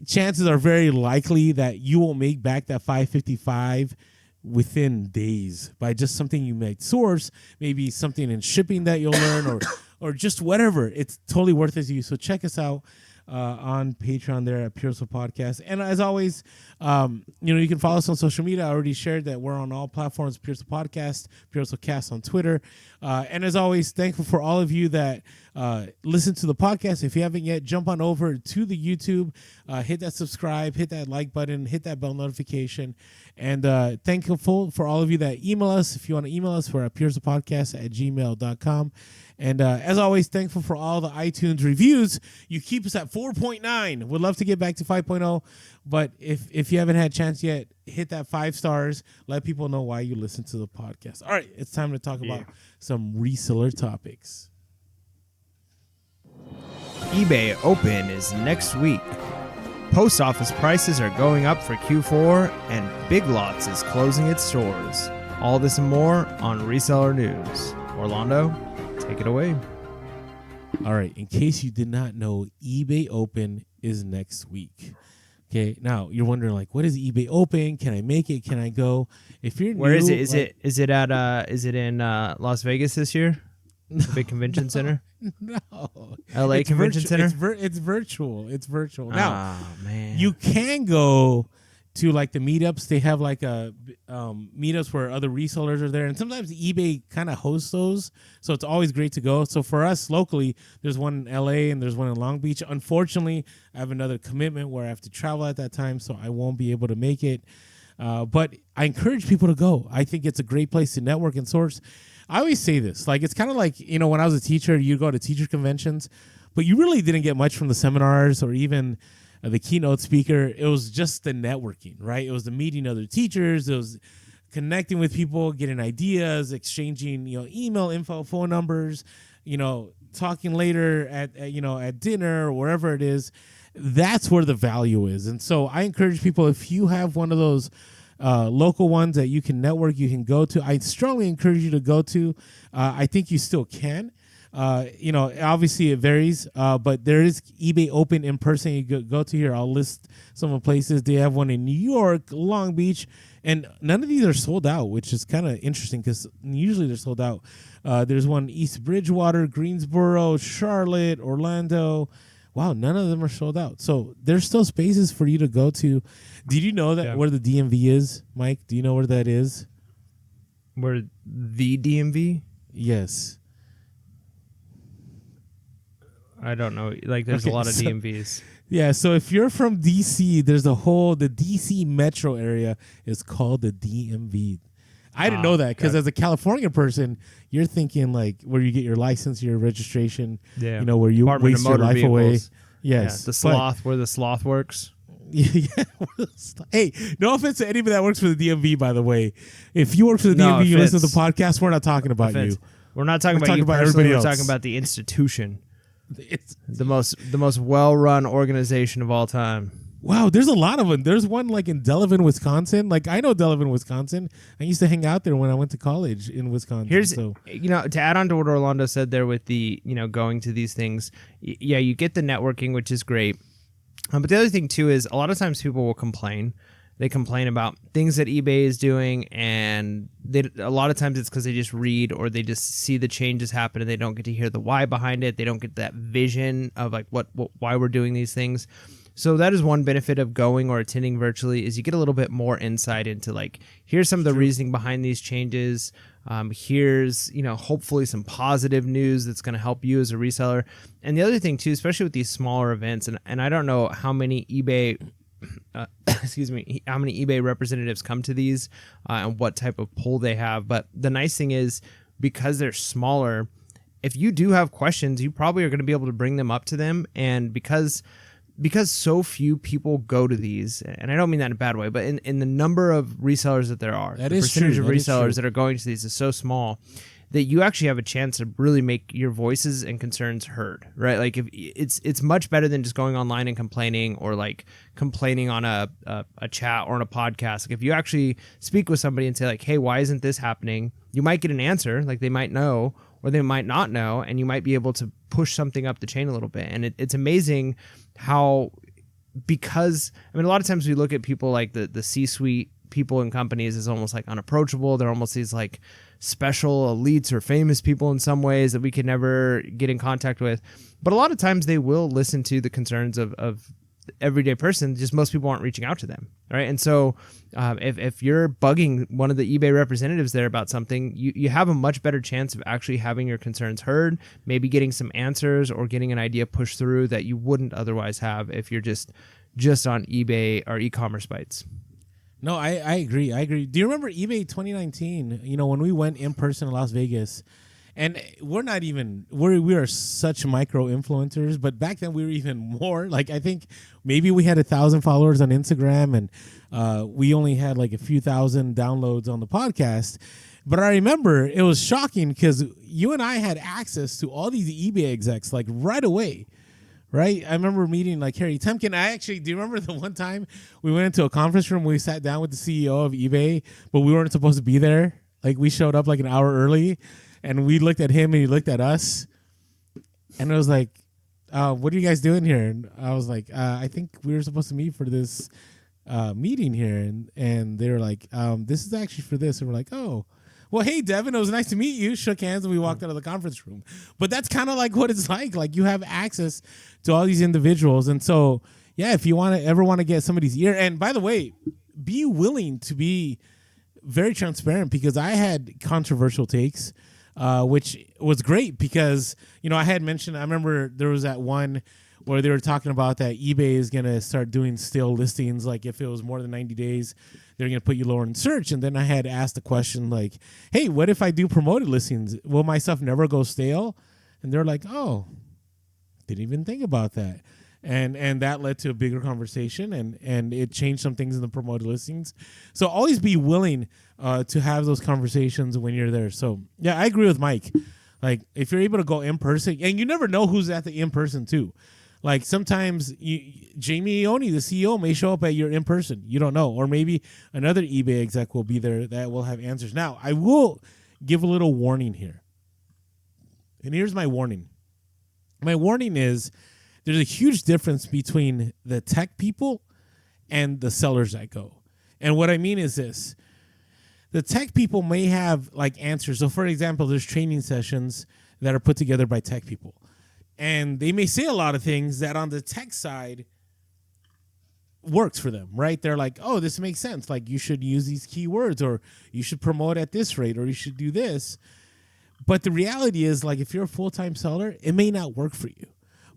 Speaker 2: chances are very likely that you will make back that $5.55 within days by just something you might source, maybe something in shipping that you'll learn or just whatever. It's totally worth it to you. So check us out on Patreon there at Pure Hustle Podcast. And as always, you can follow us on social media. I already shared that we're on all platforms, Pure Hustle Podcast, Pure Hustle Cast on Twitter. And as always, thankful for all of you that listen to the podcast. If you haven't yet, jump on over to the YouTube, hit that subscribe, hit that like button, hit that bell notification. And thankful for all of you that email us. If you want to email us, we're at purehustlepodcast@gmail.com. And as always, thankful for all the iTunes reviews. You keep us at 4.9. Would love to get back to 5.0. But if you haven't had a chance yet, hit that 5 stars. Let people know why you listen to the podcast. All right, it's time to talk about some reseller topics.
Speaker 1: eBay Open is next week. Post office prices are going up for Q4, and Big Lots is closing its stores. All this and more on Reseller News. Orlando, take it away.
Speaker 2: All right. In case you did not know, eBay Open is next week. Okay. Now you're wondering, like, what is eBay Open? Can I make it? Can I go? If you're
Speaker 1: where
Speaker 2: new,
Speaker 1: is it? Is it in Las Vegas this year? The big convention center?
Speaker 2: No.
Speaker 1: LA Convention Center?
Speaker 2: It's virtual. It's virtual.
Speaker 1: Now, man.
Speaker 2: You can go to like the meetups. They have like meetups where other resellers are there, and sometimes eBay kind of hosts those, so it's always great to go. So for us locally, there's one in LA and there's one in Long Beach. Unfortunately, I have another commitment where I have to travel at that time, so I won't be able to make it. But I encourage people to go. I think it's a great place to network and source. I always say this, like, it's kind of like, when I was a teacher, you go to teacher conventions, but you really didn't get much from the seminars or even the keynote speaker. It was just the networking, right? It was the meeting other teachers. It was connecting with people, getting ideas, exchanging, email info, phone numbers, talking later at dinner or wherever it is. That's where the value is. And so I encourage people, if you have one of those local ones that you can network, you can go to, I strongly encourage you to go to. I think you still can. Obviously it varies, but there is eBay Open in person. You go to here. I'll list some of the places. They have one in New York, Long Beach, and none of these are sold out, which is kind of interesting because usually they're sold out. There's one East Bridgewater, Greensboro, Charlotte, Orlando. Wow, none of them are sold out. So there's still spaces for you to go to. Did you know that where the DMV is, Mike? Do you know where that is?
Speaker 1: Where the DMV?
Speaker 2: Yes.
Speaker 1: I don't know. Like, there's a lot of DMVs.
Speaker 2: Yeah, so if you're from D.C., there's the D.C. metro area is called the DMV. I didn't know that because as a California person, you're thinking like where you get your license, your registration, where you waste your life away. Yes.
Speaker 1: Yeah, where the sloth works.
Speaker 2: Yeah. Hey, no offense to anybody that works for the DMV, by the way. If you work for the DMV, you listen to the podcast, we're not talking about you.
Speaker 1: We're not talking about you personally. We're talking about the institution. It's the most well-run organization of all time.
Speaker 2: Wow, there's a lot of them. There's one like in Delavan, Wisconsin. Like I know Delavan, Wisconsin. I used to hang out there when I went to college in Wisconsin.
Speaker 1: To add on to what Orlando said there with the, going to these things. Yeah, you get the networking, which is great. But the other thing too is a lot of times people will complain. They complain about things that eBay is doing, and a lot of times it's because they just read or they just see the changes happen and they don't get to hear the why behind it. They don't get that vision of like why we're doing these things. So that is one benefit of going or attending virtually is you get a little bit more insight into like, here's some of the reasoning behind these changes. Here's, hopefully some positive news that's going to help you as a reseller. And the other thing too, especially with these smaller events, and I don't know how many eBay, how many eBay representatives come to these and what type of pull they have. But the nice thing is because they're smaller, if you do have questions, you probably are going to be able to bring them up to them. And because so few people go to these, and I don't mean that in a bad way, but in the number of resellers that there are, the percentage of resellers that are going to these is so small that you actually have a chance to really make your voices and concerns heard, right? Like if it's much better than just going online and complaining or like complaining on a chat or on a podcast. Like if you actually speak with somebody and say like, hey, why isn't this happening? You might get an answer, like they might know or they might not know, and you might be able to push something up the chain a little bit. And it's amazing how, because a lot of times we look at people like the C-suite people in companies as almost like unapproachable. They're almost these like special elites or famous people in some ways that we could never get in contact with. But a lot of times they will listen to the concerns of the everyday person. Just most people aren't reaching out to them, right? And so if you're bugging one of the eBay representatives there about something, you have a much better chance of actually having your concerns heard, maybe getting some answers or getting an idea pushed through that you wouldn't otherwise have if you're just on eBay or e-commerce sites.
Speaker 2: No, I agree. Do you remember eBay 2019? When we went in person in Las Vegas, and we are such micro influencers, but back then we were even more. Like I think maybe we had 1,000 followers on Instagram, and we only had like a few thousand downloads on the podcast. But I remember it was shocking because you and I had access to all these eBay execs like right away. Right? I remember meeting like Harry Temkin. Do you remember the one time we went into a conference room, we sat down with the CEO of eBay, but we weren't supposed to be there? Like we showed up like an hour early and we looked at him and he looked at us. And it was like, what are you guys doing here? And I was like, I think we were supposed to meet for this meeting here. And they were like, this is actually for this. And we're like, oh. Well, hey, Devin, it was nice to meet you. Shook hands and we walked out of the conference room. But that's kind of like what it's like. Like you have access to all these individuals. And so, yeah, if you ever want to get somebody's ear. And by the way, be willing to be very transparent because I had controversial takes, which was great because, I had mentioned, I remember there was that one where they were talking about that eBay is going to start doing stale listings. Like if it was more than 90 days, they're going to put you lower in search. And then I had asked the question like, hey, what if I do promoted listings? Will my stuff never go stale? And they're like, oh, didn't even think about that. And that led to a bigger conversation and it changed some things in the promoted listings. So always be willing to have those conversations when you're there. So yeah, I agree with Mike. Like if you're able to go in person, and you never know who's at the in person too. Like sometimes Jamie Ioni, the CEO, may show up at your in person. You don't know. Or maybe another eBay exec will be there that will have answers. Now, I will give a little warning here. And here's my warning. My warning is there's a huge difference between the tech people and the sellers that go. And what I mean is this. The tech people may have like answers. So for example, there's training sessions that are put together by tech people. And they may say a lot of things that on the tech side works for them, right? They're like, oh, this makes sense. Like you should use these keywords or you should promote at this rate or you should do this. But the reality is like if you're a full-time seller, it may not work for you.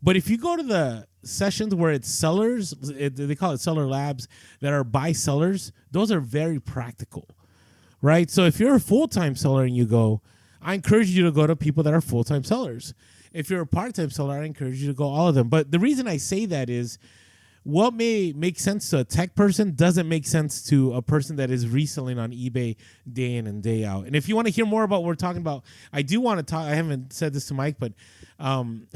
Speaker 2: But if you go to the sessions where it's sellers, they call it seller labs that are by sellers, those are very practical, right? So if you're a full-time seller and you go, I encourage you to go to people that are full-time sellers. If you're a part-time seller, I encourage you to go all of them. But the reason I say that is what may make sense to a tech person doesn't make sense to a person that is reselling on eBay day in and day out. And if you want to hear more about what we're talking about, I do want to talk. I haven't said this to Mike, but on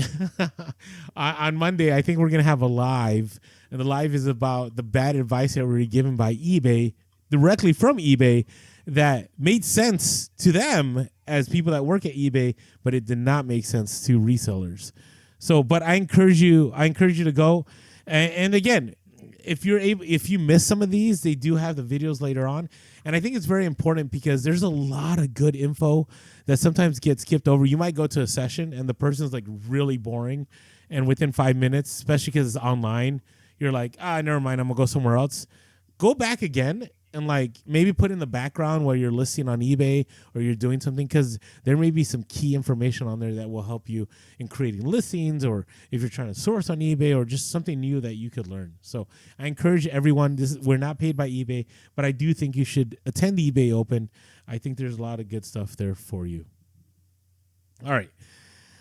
Speaker 2: Monday, I think we're going to have a live. And the live is about the bad advice that were given by eBay, directly from eBay, that made sense to them as people that work at eBay, but it did not make sense to resellers. So, but I encourage you to go. And again, if you miss some of these, they do have the videos later on. And I think it's very important because there's a lot of good info that sometimes gets skipped over. You might go to a session and the person's like really boring, and within 5 minutes, especially because it's online, you're like, never mind, I'm gonna go somewhere else. Go back again and like maybe put in the background while you're listing on eBay or you're doing something, because there may be some key information on there that will help you in creating listings, or if you're trying to source on eBay, or just something new that you could learn. So I encourage everyone, we're not paid by eBay, but I do think you should attend the eBay Open. I think there's a lot of good stuff there for you. All right.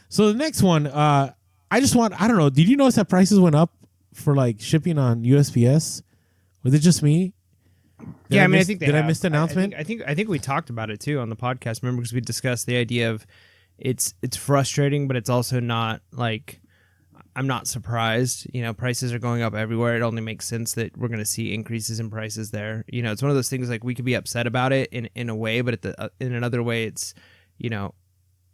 Speaker 2: So the next one, I don't know, did you notice that prices went up for like shipping on USPS? Was it just me?
Speaker 1: I think
Speaker 2: did I miss the announcement?
Speaker 1: I think we talked about it too on the podcast. Remember, because we discussed the idea of it's frustrating, but it's also not like, I'm not surprised. Prices are going up everywhere. It only makes sense that we're going to see increases in prices there. It's one of those things like we could be upset about it in a way, but in another way, it's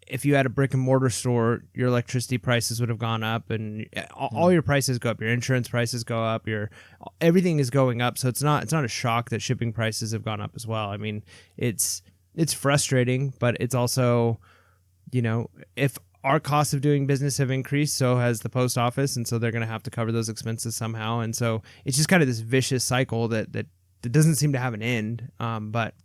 Speaker 1: if you had a brick and mortar store, your electricity prices would have gone up, and all your prices go up. Your insurance prices go up. Everything is going up. So it's not a shock that shipping prices have gone up as well. I mean, it's frustrating, but it's also, if our costs of doing business have increased, so has the post office, and so they're going to have to cover those expenses somehow. And so it's just kind of this vicious cycle that doesn't seem to have an end. But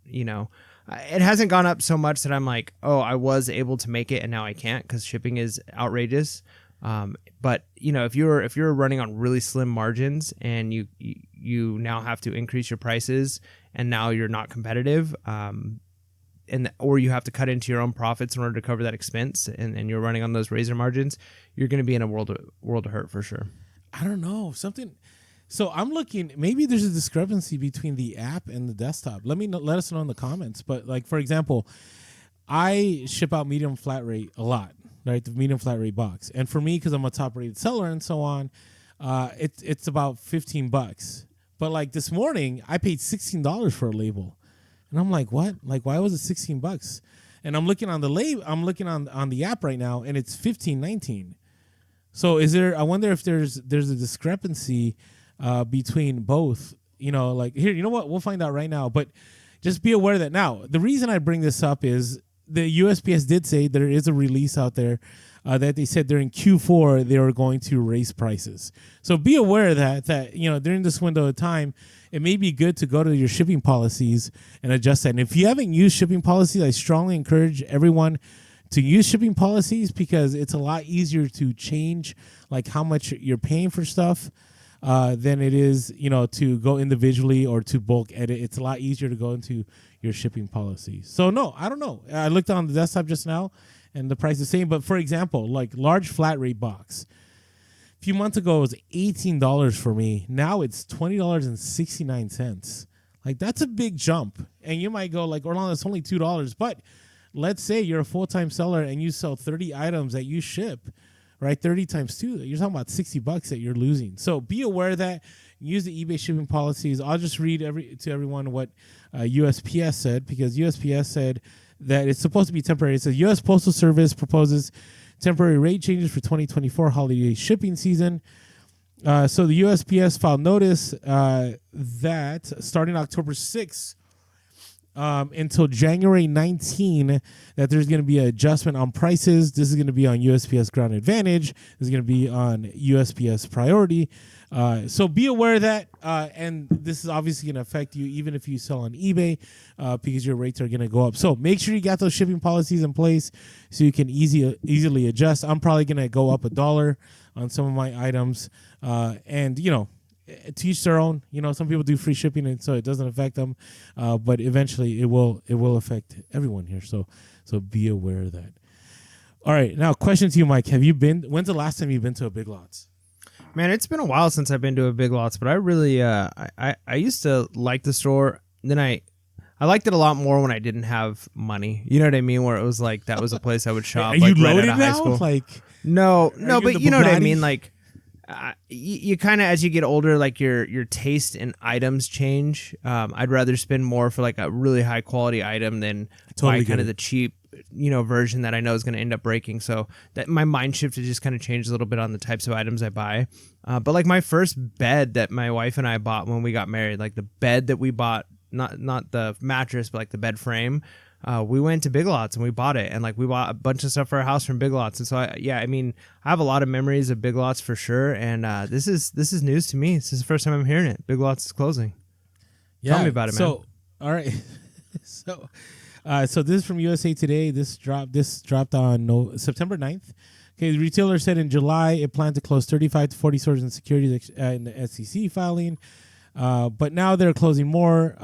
Speaker 1: it hasn't gone up so much that I'm like, oh, I was able to make it and now I can't because shipping is outrageous. But if you're running on really slim margins and you now have to increase your prices and now you're not competitive, or you have to cut into your own profits in order to cover that expense, and you're running on those razor margins, you're going to be in a world of hurt for sure.
Speaker 2: I don't know, something. So I'm looking, maybe there's a discrepancy between the app and the desktop. Let us know in the comments. But like, for example, I ship out medium flat rate a lot, right? The medium flat rate box. And for me, because I'm a top rated seller and so on, it's about $15. But like this morning, I paid $16 for a label. And I'm like, what? Like, why was it $16? And I'm looking on the label, I'm looking on the app right now, and it's $15.19. So I wonder if there's a discrepancy between both, like here, you know what? We'll find out right now, but just be aware that now the reason I bring this up is the USPS did say there is a release out there that they said during Q4, they were going to raise prices. So be aware that during this window of time, it may be good to go to your shipping policies and adjust that. And if you haven't used shipping policies, I strongly encourage everyone to use shipping policies, because it's a lot easier to change like how much you're paying for stuff than it is, to go individually or to bulk edit. It's a lot easier to go into your shipping policy. So no, I don't know. I looked on the desktop just now and the price is the same. But for example, like large flat rate box, a few months ago it was $18 for me. Now it's $20.69. Like, that's a big jump. And you might go like, Orlando, it's only $2. But let's say you're a full-time seller and you sell 30 items that you ship, right? 30 times 2, you're talking about $60 that you're losing. So be aware of that. Use the eBay shipping policies. I'll just read to everyone what USPS said, because USPS said that it's supposed to be temporary. It says U.S. Postal Service proposes temporary rate changes for 2024 holiday shipping season. So the USPS filed notice that starting October 6th until January 19, that there's going to be an adjustment on prices. This is going to be on USPS Ground Advantage. This is going to be on USPS Priority. So be aware of that. And this is obviously going to affect you even if you sell on eBay, because your rates are going to go up. So make sure you got those shipping policies in place so you can easily adjust. I'm probably going to go up $1 on some of my items. And, to each their own. Some people do free shipping, and so it doesn't affect them. But eventually it will affect everyone here. So be aware of that. All right. Now, question to you, Mike. When's the last time you've been to a Big Lots?
Speaker 1: Man, it's been a while since I've been to a Big Lots, but I really I used to like the store. Then I liked it a lot more when I didn't have money. You know what I mean? Where it was like that was a place I would shop.
Speaker 2: Are
Speaker 1: like,
Speaker 2: you
Speaker 1: right
Speaker 2: loaded
Speaker 1: out of high
Speaker 2: now?
Speaker 1: school.
Speaker 2: Like,
Speaker 1: no, but you know what I
Speaker 2: Bugatti?
Speaker 1: mean. Like, you kind of as you get older, like your taste in items change. I'd rather spend more for like a really high quality item than buy kind of the cheap, version that I know is going to end up breaking. So that my mind shift has just kind of changed a little bit on the types of items I buy. But like my first bed that my wife and I bought when we got married, like the bed that we bought, not the mattress, but like the bed frame. We went to Big Lots and we bought it, and like we bought a bunch of stuff for our house from Big Lots. And so I have a lot of memories of Big Lots for sure. And this is news to me. This is the first time I'm hearing it. Big Lots is closing.
Speaker 2: Yeah,
Speaker 1: Tell me about it, man.
Speaker 2: So, all right. So this is from USA Today. This dropped on September 9th. Okay, the retailer said in July it planned to close 35 to 40 stores in security in the SEC filing, but now they're closing more.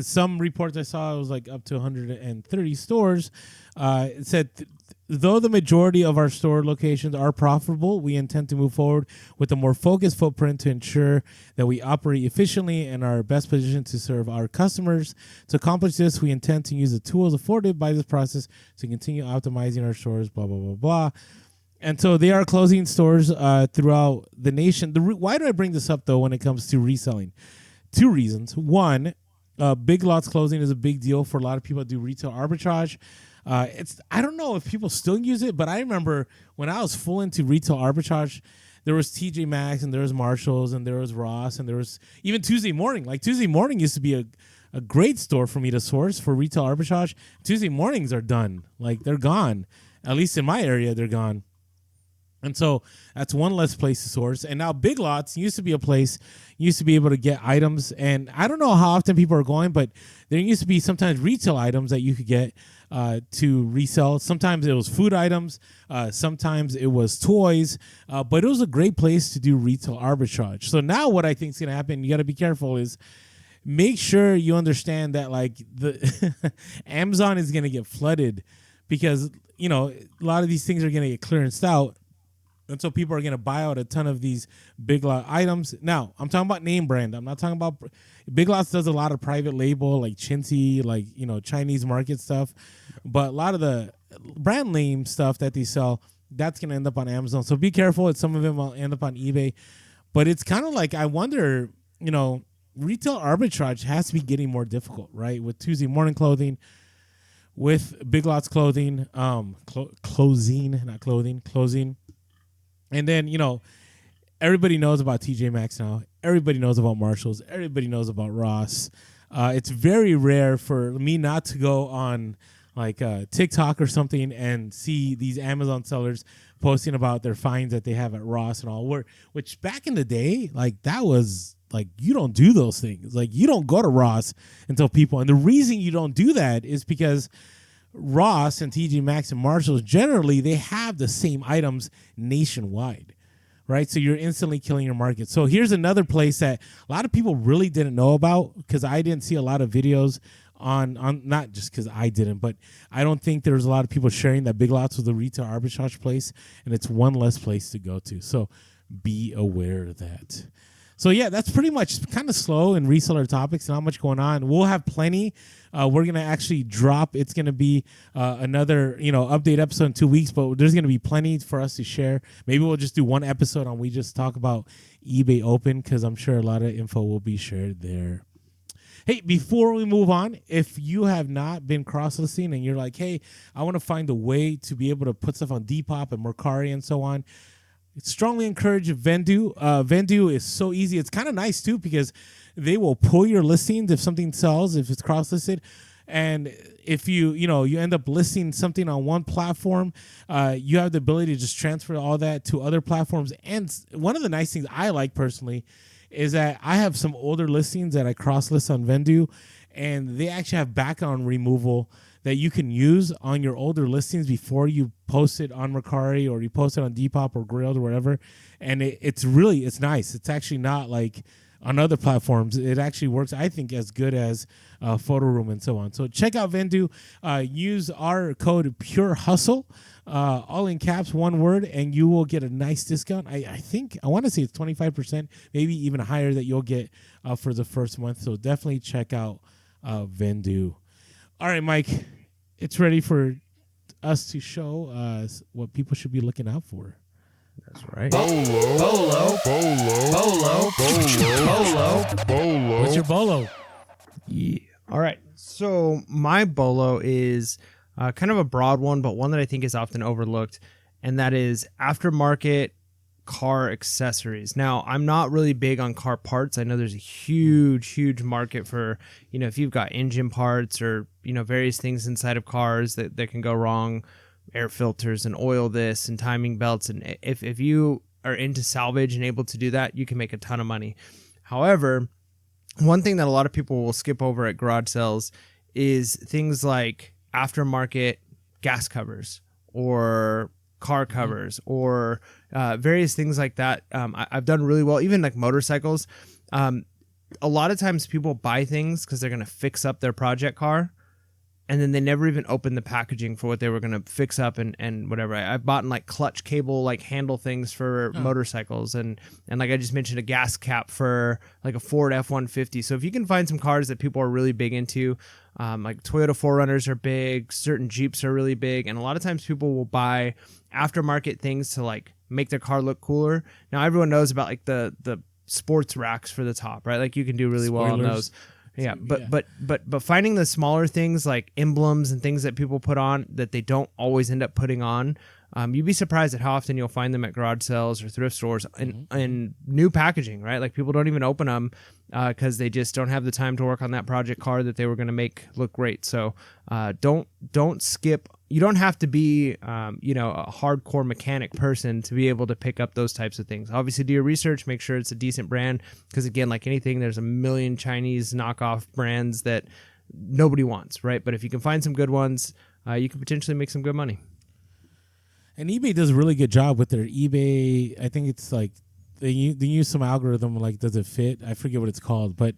Speaker 2: Some reports I saw it was like up to 130 stores. It said though the majority of our store locations are profitable, we intend to move forward with a more focused footprint to ensure that we operate efficiently and are best positioned to serve our customers. To accomplish this, we intend to use the tools afforded by this process to continue optimizing our stores, blah, blah, blah, blah. And so they are closing stores throughout the nation. Why do I bring this up, though, when it comes to reselling? Two reasons. One, Big Lots closing is a big deal for a lot of people that do retail arbitrage. I don't know if people still use it, but I remember when I was full into retail arbitrage, there was TJ Maxx and there was Marshalls and there was Ross and there was even Tuesday Morning. Like Tuesday Morning used to be a great store for me to source for retail arbitrage. Tuesday mornings are done. Like they're gone. At least in my area, they're gone. And so that's one less place to source. And now Big Lots used to be a place you used to be able to get items. And I don't know how often people are going, but there used to be sometimes retail items that you could get to resell. Sometimes it was food items. Sometimes it was toys. But it was a great place to do retail arbitrage. So now what I think is going to happen, you got to be careful, is make sure you understand that like the Amazon is going to get flooded because, a lot of these things are going to get clearanced out. And so people are going to buy out a ton of these Big Lot items. Now, I'm talking about name brand. I'm not talking about Big Lots does a lot of private label, like Chintzy, like, Chinese market stuff. But a lot of the brand name stuff that they sell, that's going to end up on Amazon. So be careful. Some of them will end up on eBay. But it's kind of like, I wonder, retail arbitrage has to be getting more difficult, right? With Tuesday Morning clothing, with Big Lots clothing, closing. And then, everybody knows about TJ Maxx now. Everybody knows about Marshalls. Everybody knows about Ross. It's very rare for me not to go on like TikTok or something and see these Amazon sellers posting about their finds that they have at Ross and all. Which back in the day, like that was like you don't do those things. Like you don't go to Ross and tell people. And the reason you don't do that is because Ross and TJ Maxx and Marshalls, generally, they have the same items nationwide, right? So you're instantly killing your market. So here's another place that a lot of people really didn't know about because I didn't see a lot of videos on not just because I didn't, but I don't think there was a lot of people sharing that Big Lots was a retail arbitrage place, and it's one less place to go to. So be aware of that. So, yeah, that's pretty much kind of slow in reseller topics, not much going on. We'll have plenty. We're going to actually drop. It's going to be another, update episode in 2 weeks, but there's going to be plenty for us to share. Maybe we'll just do one episode on we just talk about eBay Open because I'm sure a lot of info will be shared there. Hey, before we move on, if you have not been cross-listing and you're like, hey, I want to find a way to be able to put stuff on Depop and Mercari and so on, strongly encourage Vendoo. Vendoo is so easy. It's kind of nice too because they will pull your listings if something sells, if it's cross-listed. And if you end up listing something on one platform, you have the ability to just transfer all that to other platforms. And one of the nice things I like personally is that I have some older listings that I cross-list on Vendoo, and they actually have background removal that you can use on your older listings before you post it on Mercari or you post it on Depop or Grailed or whatever. And it's nice. It's actually not like, on other platforms, it actually works, I think, as good as Photo Room and so on. So check out Vendu. Use our code Pure Hustle, all in caps, one word, and you will get a nice discount. I think, I want to say it's 25%, maybe even higher that you'll get for the first month. So definitely check out Vendu. All right, Mike, it's ready for us to show what people should be looking out for.
Speaker 1: That's right.
Speaker 3: BOLO.
Speaker 2: What's your BOLO?
Speaker 1: Yeah. All right. So my BOLO is kind of a broad one, but one that I think is often overlooked, and that is aftermarket car accessories. Now, I'm not really big on car parts. I know there's a huge market for, if you've got engine parts or, various things inside of cars that can go wrong, air filters and oil this and timing belts. And if you are into salvage and able to do that, you can make a ton of money. However, one thing that a lot of people will skip over at garage sales is things like aftermarket gas covers or car covers or various things like that. I've done really well, even like motorcycles. A lot of times people buy things because they're going to fix up their project car, and then they never even open the packaging for what they were going to fix up and whatever. I've bought like clutch cable, like handle things for motorcycles. And like I just mentioned, a gas cap for like a Ford F-150. So if you can find some cars that people are really big into, like Toyota 4Runners are big, certain Jeeps are really big. And a lot of times people will buy aftermarket things to like make their car look cooler. Now everyone knows about like the sports racks for the top, right? Like you can do really well on those. Yeah, but finding the smaller things like emblems and things that people put on that they don't always end up putting on, you'd be surprised at how often you'll find them at garage sales or thrift stores in new packaging, right? Like people don't even open them because they just don't have the time to work on that project car that they were going to make look great. So don't skip. You don't have to be, a hardcore mechanic person to be able to pick up those types of things. Obviously, do your research, make sure it's a decent brand, because again, like anything, there's a million Chinese knockoff brands that nobody wants, right? But if you can find some good ones, you can potentially make some good money.
Speaker 2: And eBay does a really good job with their eBay. I think it's like they use some algorithm like, does it fit? I forget what it's called, but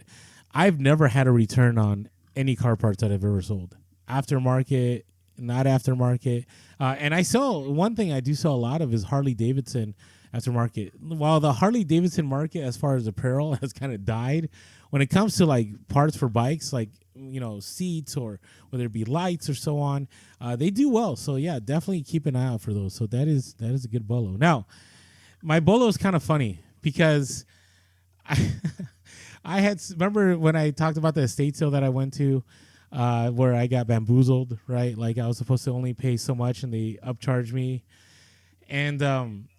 Speaker 2: I've never had a return on any car parts that I've ever sold. Aftermarket, not aftermarket. And I sell, one thing I do sell a lot of is Harley Davidson aftermarket. While the Harley Davidson market, as far as apparel, has kind of died, when it comes to like parts for bikes, like, seats or whether it be lights or so on, they do well. So yeah, definitely keep an eye out for those. So that is a good BOLO. Now, my BOLO is kind of funny because remember when I talked about the estate sale that I went to, where I got bamboozled, right? Like I was supposed to only pay so much and they upcharged me. And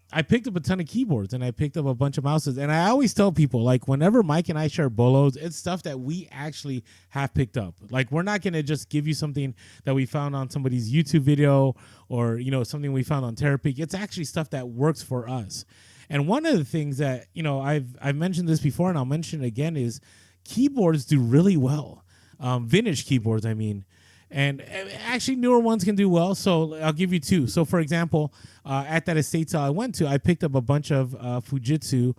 Speaker 2: I picked up a ton of keyboards and I picked up a bunch of mouses. And I always tell people, like, whenever Mike and I share BOLOs, it's stuff that we actually have picked up. Like, we're not going to just give you something that we found on somebody's YouTube video or, something we found on Terapeak. It's actually stuff that works for us. And one of the things that, I've mentioned this before and I'll mention it again is keyboards do really well. Vintage keyboards, I mean. And actually newer ones can do well, so I'll give you two. So, for example, at that estate sale I went to, I picked up a bunch of Fujitsu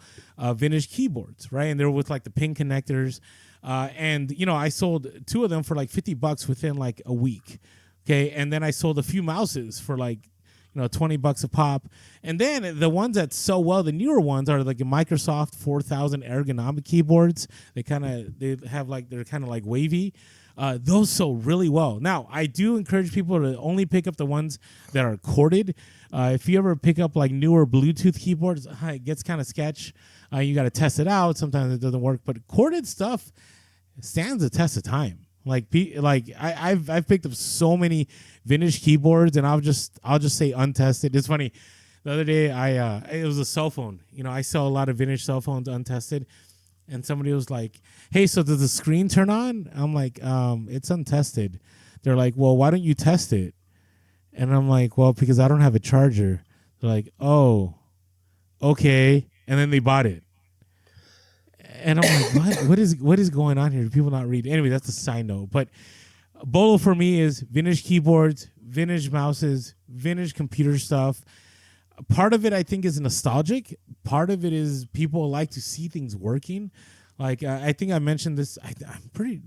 Speaker 2: vintage keyboards, right? And they were with, like, the pin connectors. And, I sold two of them for, like, $50 within, like, a week, okay? And then I sold a few mouses for, like, $20 a pop. And then the ones that sell well, the newer ones, are like the Microsoft 4000 ergonomic keyboards. They're kind of like wavy. Those sell really well. Now, I do encourage people to only pick up the ones that are corded. If you ever pick up like newer Bluetooth keyboards, it gets kind of sketch. You got to test it out. Sometimes it doesn't work, but corded stuff stands the test of time. I've picked up so many vintage keyboards, and I'll just say untested. It's funny. The other day, it was a cell phone. I sell a lot of vintage cell phones untested, and somebody was like, "Hey, so does the screen turn on?" I'm like, "It's untested." They're like, "Well, why don't you test it?" And I'm like, "Well, because I don't have a charger." They're like, "Oh, okay," and then they bought it. And I'm like, what is going on here? Do people not read? Anyway, that's a side note. But BOLO for me is vintage keyboards, vintage mouses, vintage computer stuff. Part of it, I think, is nostalgic. Part of it is people like to see things working. Like I think I mentioned this.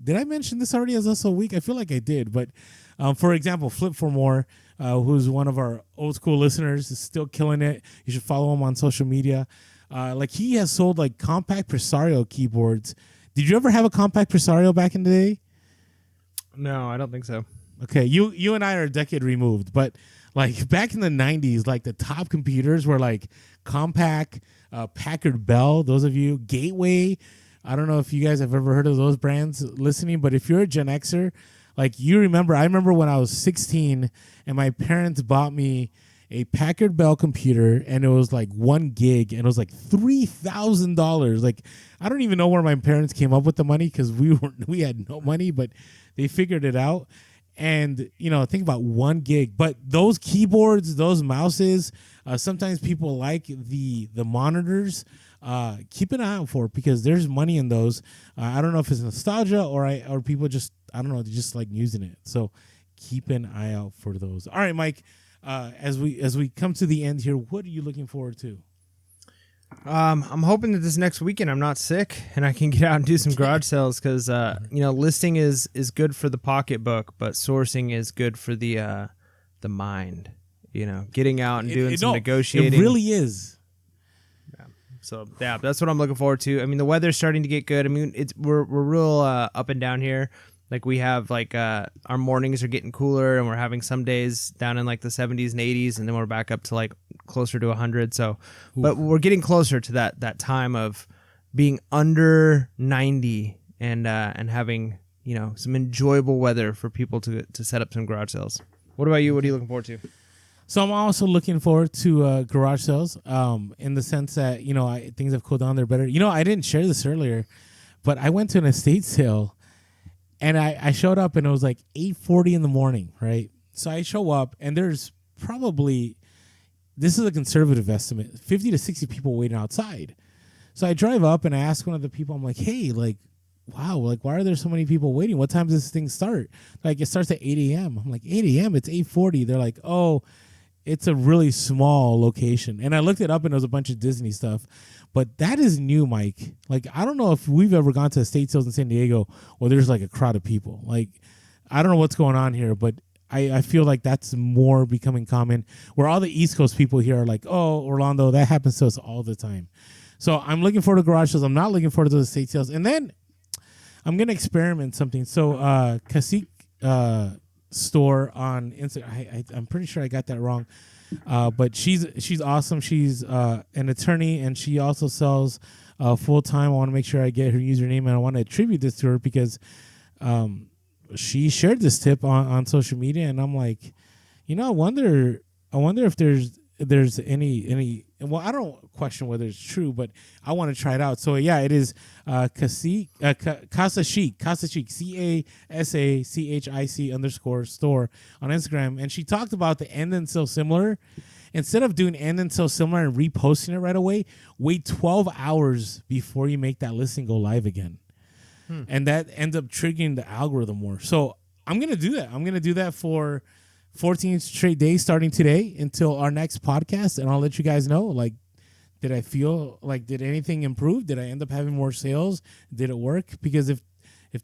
Speaker 2: Did I mention this already as also week? I feel like I did. But for example, Flip for More, who's one of our old school listeners, is still killing it. You should follow him on social media. Like he has sold like compact Presario keyboards. Did you ever have a compact Presario back in the day?
Speaker 1: No, I don't think so.
Speaker 2: Okay, you and I are a decade removed, but like back in the 90s, like the top computers were like compact, Packard Bell. Those of you, Gateway. I don't know if you guys have ever heard of those brands listening, but if you're a Gen Xer, like I remember when I was 16 and my parents bought me a Packard Bell computer and it was like 1 gig and it was like $3,000. Like, I don't even know where my parents came up with the money because we had no money, but they figured it out. And, think about 1 gig. But those keyboards, those mouses, sometimes people like the monitors. Keep an eye out for it because there's money in those. I don't know if it's nostalgia or people just, I don't know, they just like using it. So keep an eye out for those. All right, Mike, as we come to the end here, what are you looking forward to?
Speaker 1: I'm hoping that this next weekend I'm not sick and I can get out and do some garage sales because, listing is good for the pocketbook, but sourcing is good for the mind, getting out and doing some negotiating.
Speaker 2: It really is.
Speaker 1: So yeah, that's what I'm looking forward to. I mean, the weather's starting to get good. I mean, we're real up and down here. Like we have our mornings are getting cooler, and we're having some days down in like the 70s and 80s, and then we're back up to like closer to 100. So, but we're getting closer to that time of being under 90 and having some enjoyable weather for people to set up some garage sales. What about you? What are you looking forward to?
Speaker 2: So I'm also looking forward to garage sales in the sense that, things have cooled down. They're better. I didn't share this earlier, but I went to an estate sale and I showed up and it was like 8:40 in the morning, right? So I show up and there's probably, this is a conservative estimate, 50 to 60 people waiting outside. So I drive up and I ask one of the people, I'm like, hey, like, wow, like, why are there so many people waiting? What time does this thing start? Like, it starts at 8 a.m. I'm like, 8 a.m.? It's 8:40. They're like, oh, it's a really small location. And I looked it up and it was a bunch of Disney stuff. But that is new, Mike. Like, I don't know if we've ever gone to estate sales in San Diego where there's like a crowd of people. Like, I don't know what's going on here, but I feel like that's more becoming common where all the East Coast people here are like, oh, Orlando, that happens to us all the time. So I'm looking forward to garage sales. I'm not looking forward to the estate sales. And then I'm going to experiment something. So Cacique store on Instagram. I'm pretty sure I got that wrong. But she's awesome. She's an attorney and she also sells full time. I want to make sure I get her username and I want to attribute this to her because she shared this tip on social media and I'm like, I wonder if there's any well, I don't question whether it's true, but I want to try it out. So yeah, it is Casa Chic, CASACHIC _store on Instagram. And she talked about the end and so similar. Instead of doing end and so similar and reposting it right away, wait 12 hours before you make that listing go live again. And that ends up triggering the algorithm more. So I'm going to do that. I'm going to do that for 14 straight days starting today until our next podcast. And I'll let you guys know, like, did I feel like, did anything improve? Did I end up having more sales? Did it work? Because if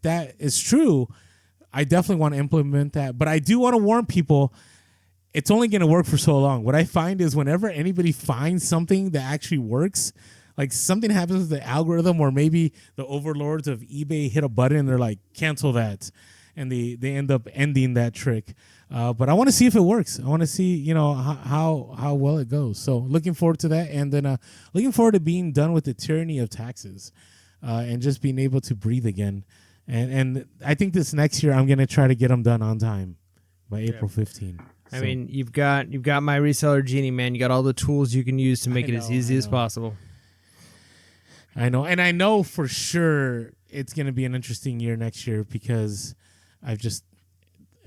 Speaker 2: that is true, I definitely want to implement that. But I do want to warn people, it's only going to work for so long. What I find is whenever anybody finds something that actually works, like something happens with the algorithm or maybe the overlords of eBay hit a button and they're like, cancel that. And they end up ending that trick. But I want to see if it works. I want to see, how well it goes. So looking forward to that. And then looking forward to being done with the tyranny of taxes and just being able to breathe again. And I think this next year I'm going to try to get them done on time by April 15.
Speaker 1: I mean, you've got my reseller genie, man. You got all the tools you can use to make it as easy as possible.
Speaker 2: I know. And I know for sure it's going to be an interesting year next year because I've just,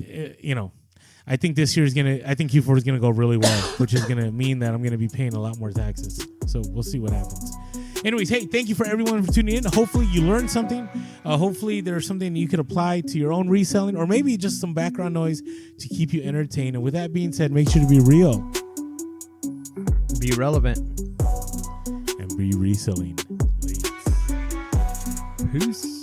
Speaker 2: I think this year I think Q4 is going to go really well, which is going to mean that I'm going to be paying a lot more taxes. So we'll see what happens. Anyways, hey, thank you for everyone for tuning in. Hopefully you learned something. Hopefully there's something you could apply to your own reselling or maybe just some background noise to keep you entertained. And with that being said, make sure to be real.
Speaker 1: Be relevant.
Speaker 2: And be reselling.
Speaker 1: Peace.